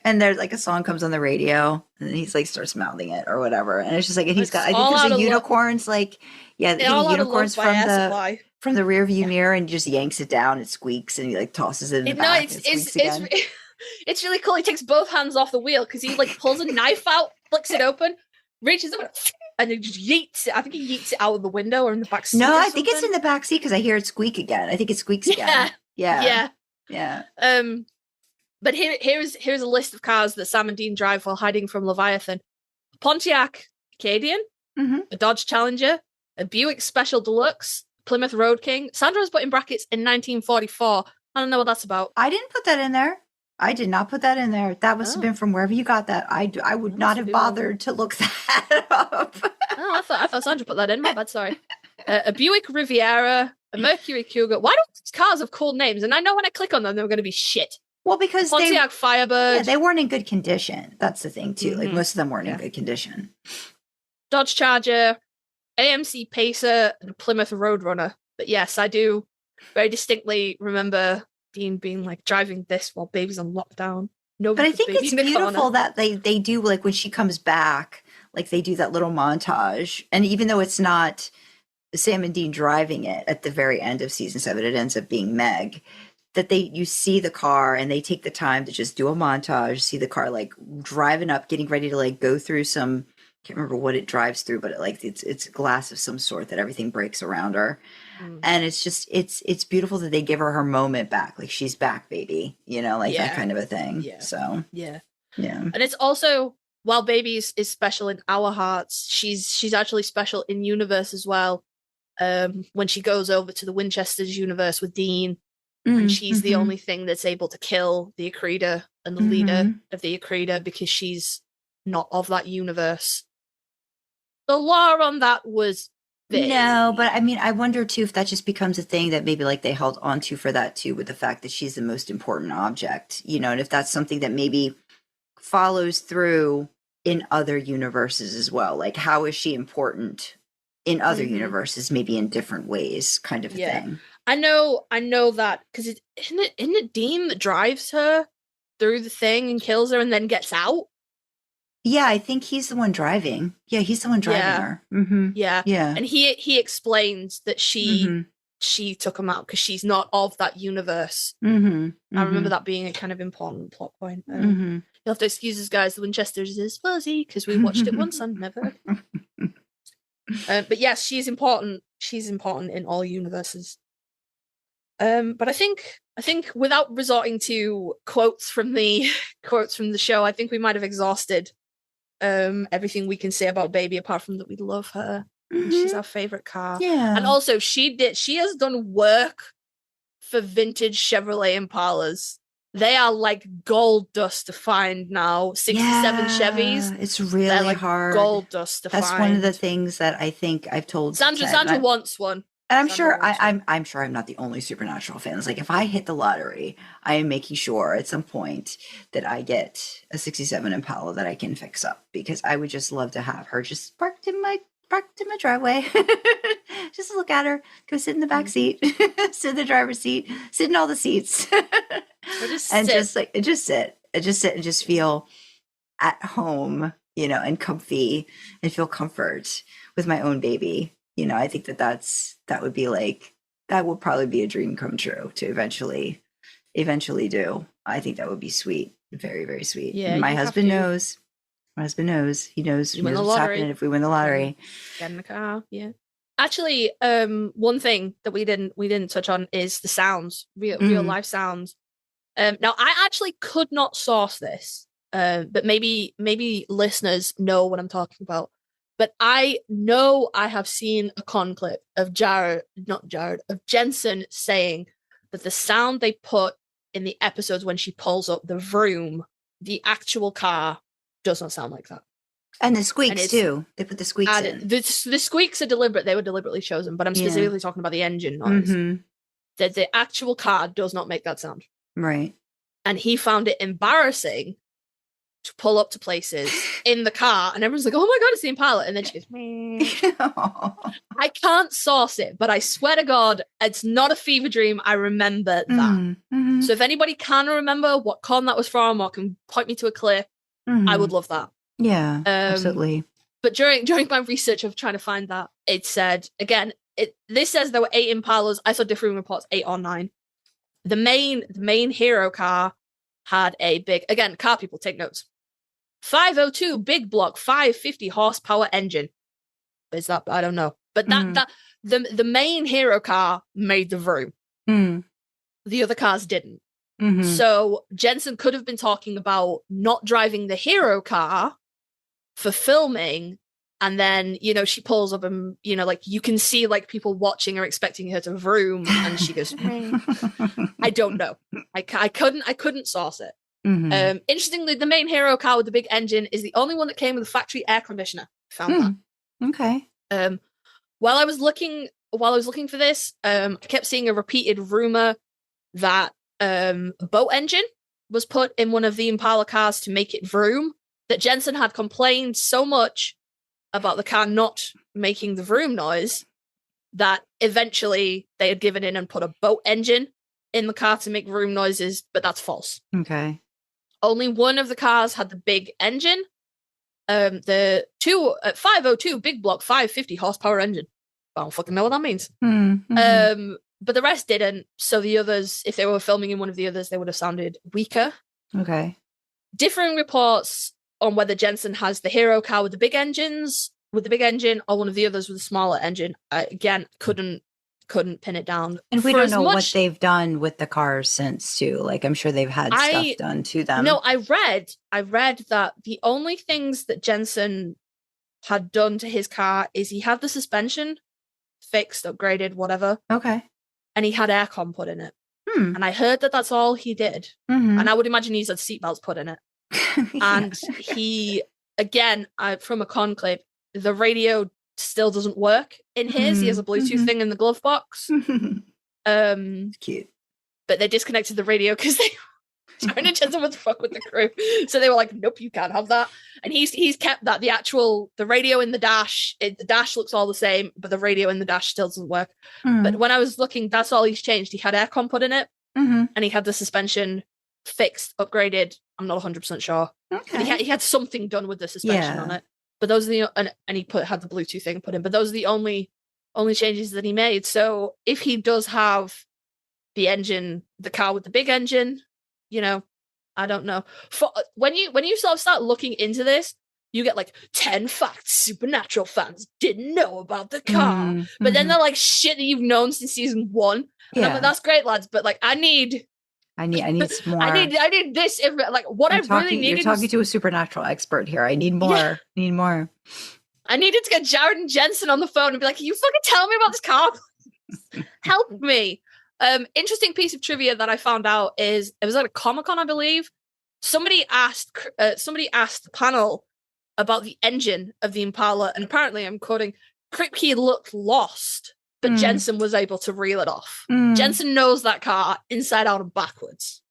And there's like a song comes on the radio and then he's like starts mouthing it or whatever. And it's just like, and he's got, I think there's a unicorns like, unicorns from the rear view mirror and he just yanks it down. It squeaks and he like tosses it in the back. It's really cool. He takes both hands off the wheel because he like pulls a knife out, flicks it open, reaches up and then just yeets it. I think he yeets it out of the window or in the back seat. No, I think it's in the back seat because I hear it squeak again. I think it squeaks again. Yeah. But here's a list of cars that Sam and Dean drive while hiding from Leviathan. Pontiac Acadian, a Dodge Challenger, a Buick Special Deluxe, Plymouth Road King. Sandra's put in brackets in 1944. I don't know what that's about. I didn't put that in there. I did not put that in there. That must have been from wherever you got that. I would not have bothered to look that up. I thought Sandra put that in. My bad, sorry. A Buick Riviera, a Mercury Cougar. Why don't these cars have cool names? And I know when I click on them, they're going to be shit. Well, because Pontiac Firebird. They weren't in good condition. That's the thing, too. Like, most of them weren't in good condition. Dodge Charger, AMC Pacer, and Plymouth Roadrunner. But yes, I do very distinctly remember Dean being like driving this while Baby's on lockdown. But I think it's beautiful that they do, like, when she comes back, like, they do that little montage. And even though it's not Sam and Dean driving it at the very end of season 7, it ends up being Meg. That you see the car and they take the time to just do a montage, see the car like driving up, getting ready to like go through some, can't remember what it drives through, but it's glass of some sort that everything breaks around her. And it's just, it's beautiful that they give her moment back. Like she's back, baby, like that kind of a thing. Yeah. So, yeah. Yeah. And it's also, while Baby is special in our hearts, she's actually special in universe as well. When she goes over to the Winchester's universe with Dean, and she's the only thing that's able to kill the Accretor and the leader of the Accretor because she's not of that universe. The lore on that was big. No, but I mean, I wonder too if that just becomes a thing that maybe like they held onto for that too, with the fact that she's the most important object, you know, and if that's something that maybe follows through in other universes as well. Like, how is she important in other universes, maybe in different ways, kind of thing. I know that because isn't it Dean that drives her through the thing and kills her and then gets out? Yeah, I think he's the one driving. Yeah, he's the one driving her. Yeah. And he explains that she took him out because she's not of that universe. I remember that being a kind of important plot point. You'll have to excuse us, guys. The Winchesters is fuzzy because we watched it once and never. But yes, she's important. She's important in all universes. But I think without resorting to quotes from the show, I think we might have exhausted everything we can say about Baby, apart from that we love her. She's our favorite car. Yeah. And also she has done work for vintage Chevrolet Impalas. They are like gold dust to find now. 67 Chevys. It's really like hard. Gold dust to find. That's one of the things that I think I've told Sandra wants one. And I'm sure I'm not the only Supernatural fan. It's like, if I hit the lottery, I am making sure at some point that I get a 67 Impala that I can fix up, because I would just love to have her just parked in my driveway. Just look at her, go sit in the back seat, sit in the driver's seat, sit in all the seats. Just sit and just feel at home, you know, and comfy, and feel comfort with my own baby. You know, I think that would probably be a dream come true to eventually do. I think that would be sweet. Very, very sweet. Yeah. My husband knows. My husband knows. He knows what's happening if we win the lottery. Get in the car. Yeah. Actually, one thing that we didn't touch on is the sounds, real life sounds. Now I actually could not source this, but maybe listeners know what I'm talking about. But I know I have seen a con clip of Jensen saying that the sound they put in the episodes when she pulls up the vroom, the actual car, does not sound like that. And the squeaks too. They put the squeaks in. The squeaks are deliberate. They were deliberately chosen, but I'm specifically talking about the engine noise. That the actual car does not make that sound. Right. And he found it embarrassing to pull up to places in the car, and everyone's like, "Oh my god, it's the Impala!" And then she goes, "Meh." I can't source it, but I swear to God, it's not a fever dream. I remember that. So if anybody can remember what con that was from, or can point me to a clip, I would love that. Yeah, absolutely. But during my research of trying to find that, it said again. This says there were 8 Impalas. I saw differing reports, 8 or 9. The main hero car had a big, again, car people take notes, 502 big block 550 horsepower engine. Is that, I don't know, but the main hero car made the vroom. The other cars didn't. So Jensen could have been talking about not driving the hero car for filming, and then, you know, she pulls up and, you know, like you can see like people watching her expecting her to vroom, and she goes, I don't know. I couldn't source it. Interestingly, the main hero car with the big engine is the only one that came with a factory air conditioner. Found that. Okay. While I was looking for this, I kept seeing a repeated rumor that a boat engine was put in one of the Impala cars to make it vroom, that Jensen had complained so much about the car not making the vroom noise that eventually they had given in and put a boat engine in the car to make vroom noises, but that's false. Okay. Only one of the cars had the big engine. The 502 big block 550 horsepower engine. I don't fucking know what that means. But the rest didn't. So the others, if they were filming in one of the others, they would have sounded weaker. Okay. Differing reports on whether Jensen has the hero car with the big engine, or one of the others with a smaller engine. I, again, couldn't couldn't pin it down. And we For don't as know what much- they've done with the cars since too. Like I'm sure they've had stuff done to them. No, I read that the only things that Jensen had done to his car is he had the suspension fixed, upgraded, whatever. Okay. And he had aircon put in it. And I heard that that's all he did. And I would imagine he's had seatbelts put in it. And he, again, from a conclave, the radio still doesn't work in his. He has a Bluetooth thing in the glove box. Cute. But they disconnected the radio because they trying to Jensen would fuck with the crew. So they were like, nope, you can't have that. And he's kept that. The radio in the dash, the dash looks all the same, but the radio in the dash still doesn't work. But when I was looking, that's all he's changed. He had aircon put in it, and he had the suspension fixed, upgraded. I'm not 100% sure. Okay. But he had something done with the suspension on it. But those are the and he had the Bluetooth thing put in. But those are the only changes that he made. So if he does have the engine, the car with the big engine, you know, I don't know. When you sort of start looking into this, you get like 10 facts Supernatural fans didn't know about the car. But then they're like shit that you've known since season 1. And I'm like, that's great, lads, but like I need some more. I need this. What I really needed. You're talking to a Supernatural expert here. I need more. Yeah. I need more. I needed to get Jared and Jensen on the phone and be like, "Can you fucking tell me about this car? Please? Help me." Interesting piece of trivia that I found out is it was at a Comic-Con, I believe. Somebody asked the panel about the engine of the Impala, and apparently, I'm quoting, Kripke looked lost, but Jensen was able to reel it off. Jensen knows that car inside out and backwards.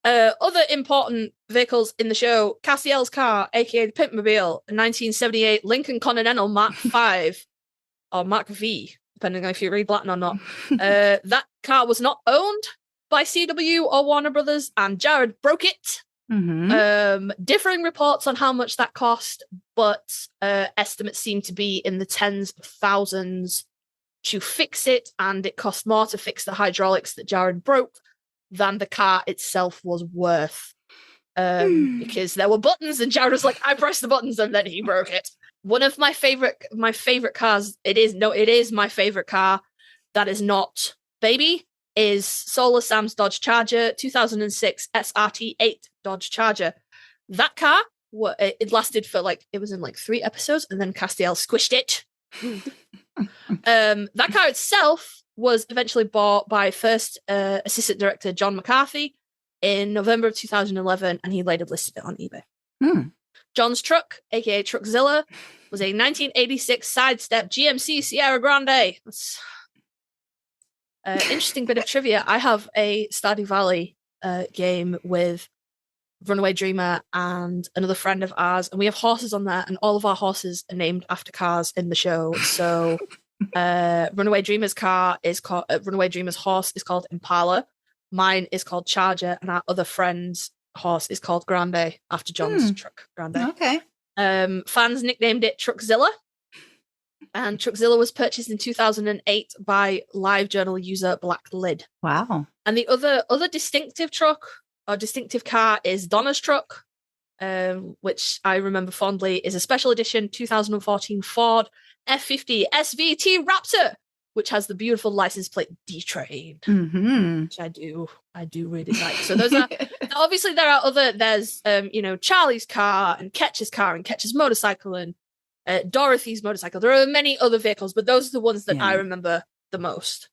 Other important vehicles in the show, Castiel's car, aka the Pimpmobile, a 1978 Lincoln Continental Mark V, or Mark V, depending on if you read Latin or not. That car was not owned by CW or Warner Brothers, and Jared broke it. Differing reports on how much that cost, but estimates seem to be in the tens of thousands to fix it, and it cost more to fix the hydraulics that Jared broke than the car itself was worth. Because there were buttons, and Jared was like, I pressed the buttons, and then he broke it. One of my favorite cars, it is my favorite car that is not Baby, is Solar Sam's Dodge Charger, 2006 SRT8 Dodge Charger. That car, it lasted for it was in 3 episodes, and then Castiel squished it. That car itself was eventually bought by first assistant director John McCarthy in November of 2011, and he later listed it on eBay. John's truck, aka Truckzilla, was a 1986 sidestep GMC Sierra Grande. That's interesting bit of trivia. I have a Stardew Valley game with Runaway Dreamer and another friend of ours, and we have horses on there, and all of our horses are named after cars in the show. So Runaway Dreamer's horse is called Impala, mine is called Charger, and our other friend's horse is called Grande after John's truck, Grande. Okay. Fans nicknamed it Truckzilla, and Truckzilla was purchased in 2008 by LiveJournal user Black Lid. Wow. And the other distinctive truck or distinctive car is Donna's truck, which I remember fondly, is a special edition 2014 Ford F50 SVT Raptor, which has the beautiful license plate D-Train, which I do really like. So those are obviously there's Charlie's car and Ketch's car and Ketch's motorcycle and Dorothy's motorcycle. There are many other vehicles, but those are the ones that I remember the most.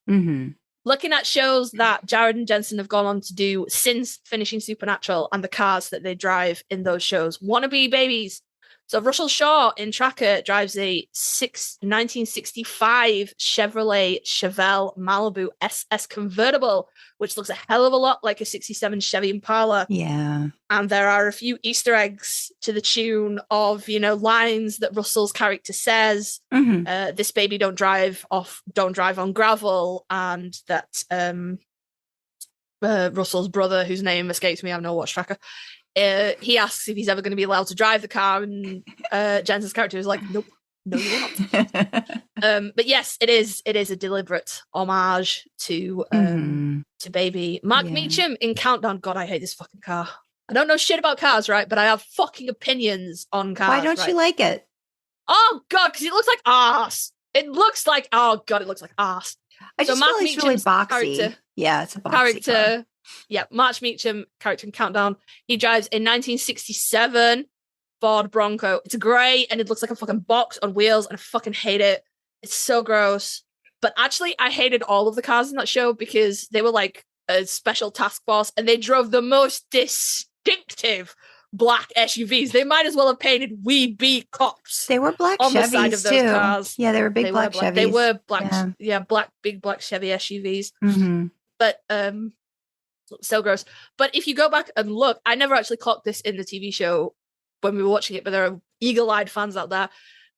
Looking at shows that Jared and Jensen have gone on to do since finishing Supernatural and the cars that they drive in those shows, wannabe babies. So Russell Shaw in Tracker drives a 1965 Chevrolet Chevelle Malibu SS convertible, which looks a hell of a lot like a 67 Chevy Impala. Yeah. And there are a few Easter eggs to the tune of, lines that Russell's character says. This baby don't drive on gravel, and that Russell's brother, whose name escapes me, I have no watch Tracker. He asks if he's ever going to be allowed to drive the car, and Jensen's character is like, nope, no, you're not. But yes, it is a deliberate homage to Baby. Mark Meacham in Countdown. God, I hate this fucking car. I don't know shit about cars, right? But I have fucking opinions on cars. Why don't you like it? Oh God, because it looks like arse. It looks like arse. I just feel like it's really boxy. Character, yeah, it's a boxy car. Yeah, March Meacham character in Countdown. He drives a 1967 Ford Bronco. It's grey and it looks like a fucking box on wheels, and I fucking hate it. It's so gross. But actually, I hated all of the cars in that show because they were like a special task force and they drove the most distinctive black SUVs. They might as well have painted "We Be Cops." They were black on Chevys the side of those too. cars. Yeah, they were big black Chevys. They were black, big black Chevy SUVs. Mm-hmm. But so gross. But if you go back and look, I never actually clocked this in the TV show when we were watching it, but there are eagle-eyed fans out there.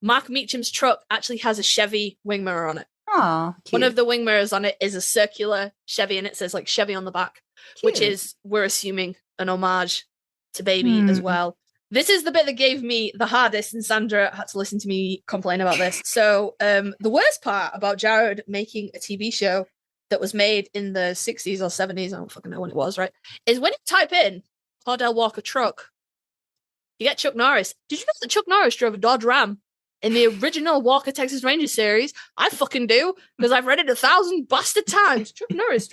Mark Meacham's truck actually has a Chevy wing mirror on it. Oh, one of the wing mirrors on it is a circular Chevy, and it says like Chevy on the back, which is, we're assuming, an homage to Baby as well. This is the bit that gave me the hardest, and Sandra had to listen to me complain about this. So the worst part about Jared making a TV show that was made in the 60s or 70s, I don't fucking know when it was, right, is when you type in Cordell Walker truck, you get Chuck Norris. Did you know that Chuck Norris drove a Dodge Ram in the original Walker Texas Ranger series? I fucking do, because I've read it 1,000 bastard times. Chuck Norris's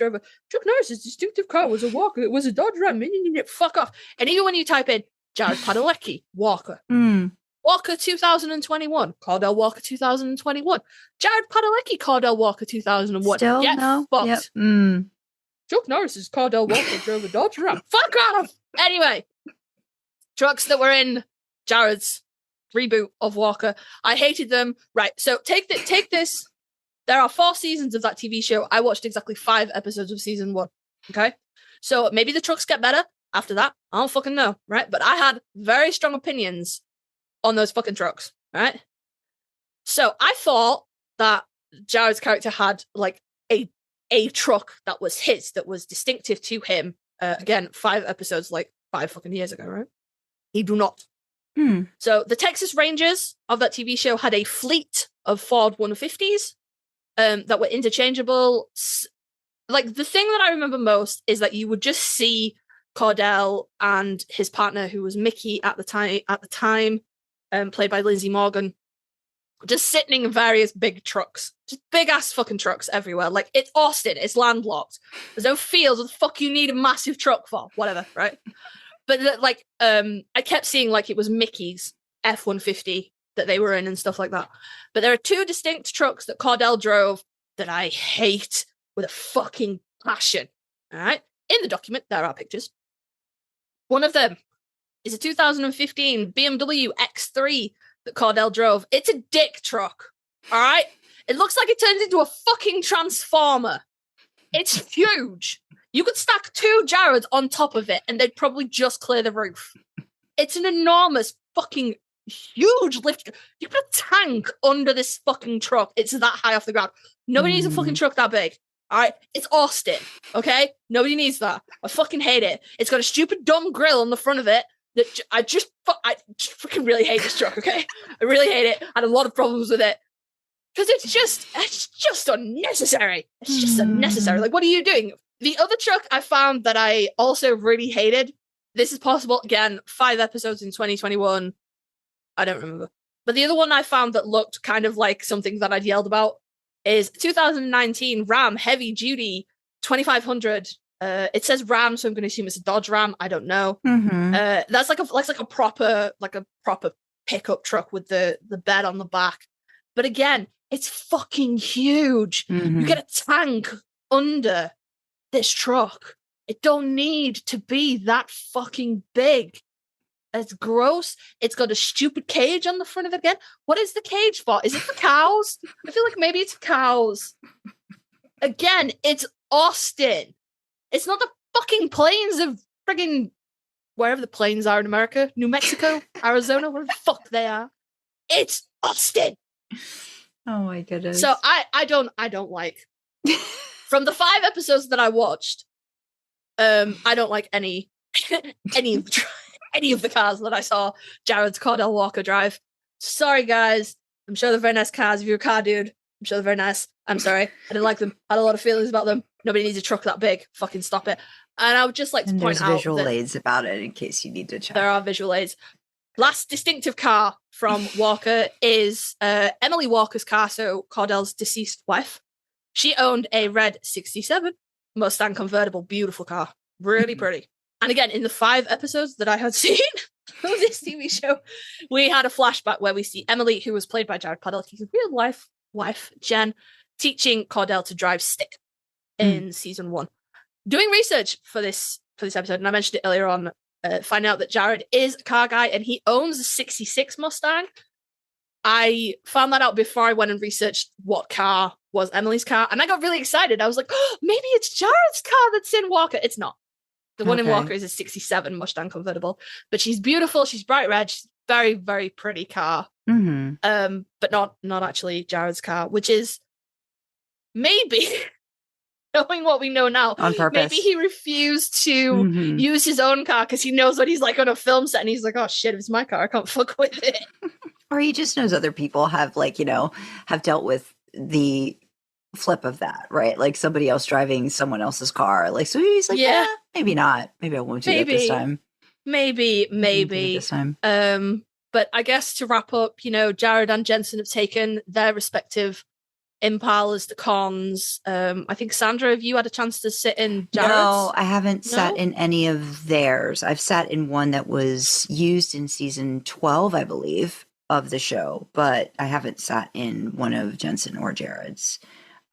distinctive car was a Walker. It was a Dodge Ram. Fuck off. And even when you type in Jared Padalecki, Walker. Walker 2021. Cordell Walker 2021. Jared Padalecki, Cordell Walker 2001. Still no? Yep. Chuck Norris's Cordell Walker drove a Dodge Ram. Fuck off! Anyway, trucks that were in Jared's reboot of Walker. I hated them. Right, so take this. There are 4 seasons of that TV show. I watched exactly 5 episodes of season 1. Okay? So maybe the trucks get better after that. I don't fucking know, right? But I had very strong opinions on those fucking trucks, right? So I thought that Jared's character had like a truck that was his, that was distinctive to him. Again, 5 episodes, like 5 fucking years ago, right? He do not. So the Texas Rangers of that TV show had a fleet of Ford 150s that were interchangeable. Like, the thing that I remember most is that you would just see Cordell and his partner, who was Mickey at the time, played by Lindsay Morgan, just sitting in various big trucks, just big ass fucking trucks everywhere. Like, it's Austin, it's landlocked. There's no fields. What the fuck you need a massive truck for? Whatever, right? But like, I kept seeing like it was Mickey's F-150 that they were in and stuff like that. But there are 2 distinct trucks that Cordell drove that I hate with a fucking passion. All right, in the document there are pictures. One of them is a 2015 BMW X3 that Cordell drove. It's a dick truck. All right, it looks like it turns into a fucking transformer. It's huge. You could stack 2 Jareds on top of it and they'd probably just clear the roof. It's an enormous fucking huge lift. You put a tank under this fucking truck. It's that high off the ground. Nobody needs a fucking truck that big. All right? It's Austin, okay? Nobody needs that. I fucking hate it. It's got a stupid dumb grill on the front of it that I just fucking really hate this truck, okay? I really hate it. I had a lot of problems with it. Because it's just unnecessary. It's just unnecessary. Like, what are you doing? The other truck I found that I also really hated, this is possible, again, 5 episodes in 2021, I don't remember. But the other one I found that looked kind of like something that I'd yelled about is 2019 Ram Heavy Duty 2500. It says Ram, so I'm going to assume it's a Dodge Ram. I don't know. That's like a proper pickup truck with the bed on the back. But again, it's fucking huge. You get a tank under this truck. It don't need to be that fucking big. It's gross. It's got a stupid cage on the front of it again. What is the cage for? Is it for cows? I feel like maybe it's cows. Again, it's Austin. It's not the fucking plains of friggin' wherever the plains are in America. New Mexico, Arizona, wherever the fuck they are. It's Austin. Oh my goodness. So I don't like from the 5 episodes that I watched, I don't like any of the cars that I saw Jared's Cordell Walker drive. Sorry guys. I'm sure they're very nice cars. If you're a car dude, I'm sure they're very nice. I'm sorry. I didn't like them. I had a lot of feelings about them. Nobody needs a truck that big. Fucking stop it. And I would just like to point out there's visual aids about it in case you need to check. There are visual aids. Last distinctive car from Walker is Emily Walker's car, so Cordell's deceased wife. She owned a red 67 Mustang convertible, beautiful car, really pretty. And again, in the 5 episodes that I had seen of this TV show, we had a flashback where we see Emily, who was played by Jared Padalecki's real life wife, Jen, teaching Cordell to drive stick in season 1. Doing research for this episode, and I mentioned it earlier on, find out that Jared is a car guy and he owns a 66 Mustang. I found that out before I went and researched what car was Emily's car, and I got really excited. I was like, oh, maybe it's Jared's car that's in Walker. It's not. The one in Walker is a 67 Mustang convertible, but she's beautiful. She's bright red. She's very, very pretty car. But not actually Jared's car, which is maybe, knowing what we know now, on purpose. Maybe he refused to use his own car because he knows what he's like on a film set, and he's like, oh shit, if it's my car, I can't fuck with it. Or he just knows other people have have dealt with the flip of that, right? Like somebody else driving someone else's car. Like, so he's like, yeah, maybe not. Maybe I won't do that this time. Maybe. This time. But I guess to wrap up, Jared and Jensen have taken their respective Impalas to cons. I think, Sandra, have you had a chance to sit in Jared's? No, I haven't sat in any of theirs. I've sat in one that was used in season 12, I believe, of the show, but I haven't sat in one of Jensen or Jared's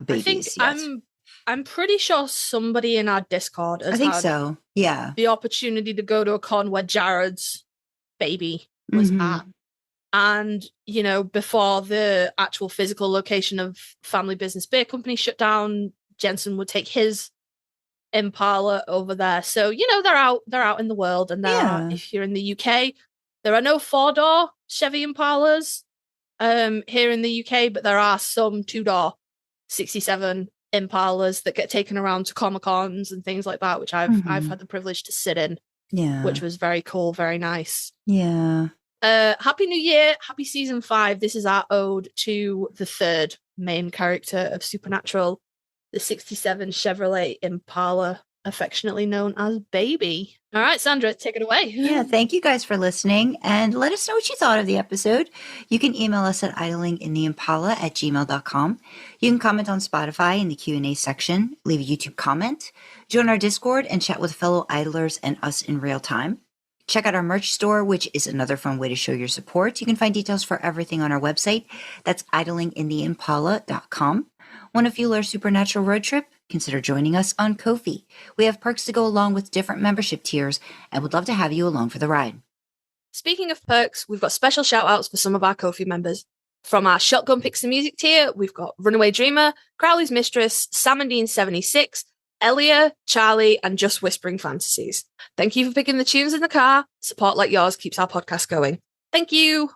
babies yet. I'm pretty sure somebody in our Discord has so. Yeah. The opportunity to go to a con where Jared's baby was at. And, before the actual physical location of Family Business Beer Company shut down, Jensen would take his Impala over there. So, they're out in the world. And if you're in the UK, there are no 4-door Chevy Impalas here in the UK, but there are some 2-door 67 Impalas that get taken around to Comic-Cons and things like that, which I've had the privilege to sit in. Yeah. Which was very cool, very nice. Yeah. Happy New Year, happy season 5. This is our ode to the third main character of Supernatural, the 67 Chevrolet Impala, affectionately known as Baby. All right, Sandra, take it away. Yeah, thank you guys for listening, and let us know what you thought of the episode. You can email us at idlingintheimpala@gmail.com. You can comment on Spotify in the Q&A section, leave a YouTube comment, join our Discord, and chat with fellow idlers and us in real time. Check out our merch store, which is another fun way to show your support. You can find details for everything on our website. That's idlingintheimpala.com. Want to fuel our Supernatural road trip? Consider joining us on Ko-fi. We have perks to go along with different membership tiers, and would love to have you along for the ride. Speaking of perks, we've got special shout-outs for some of our Ko-fi members. From our Shotgun Picks the Music tier, we've got Runaway Dreamer, Crowley's Mistress, Sam and Dean 76, Elia, Charlie, and Just Whispering Fantasies. Thank you for picking the tunes in the car. Support like yours keeps our podcast going. Thank you.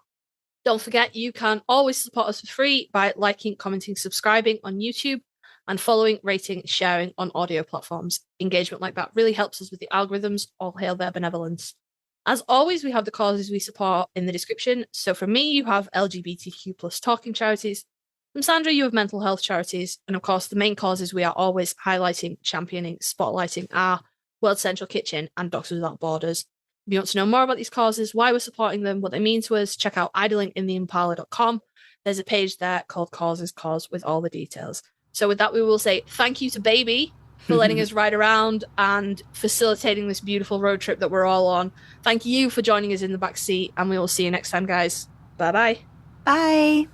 Don't forget, you can always support us for free by liking, commenting, subscribing on YouTube, and following, rating, sharing on audio platforms. Engagement like that really helps us with the algorithms. All hail their benevolence. As always, we have the causes we support in the description. So for me, you have LGBTQ plus talking charities. From Sandra, you have mental health charities. And of course, the main causes we are always highlighting, championing, spotlighting are World Central Kitchen and Doctors Without Borders. If you want to know more about these causes, why we're supporting them, what they mean to us, check out idlingintheimpala.com. There's a page there called Causes Cause with all the details. So with that, we will say thank you to Baby for letting us ride around and facilitating this beautiful road trip that we're all on. Thank you for joining us in the back seat, and we will see you next time, guys. Bye-bye. Bye.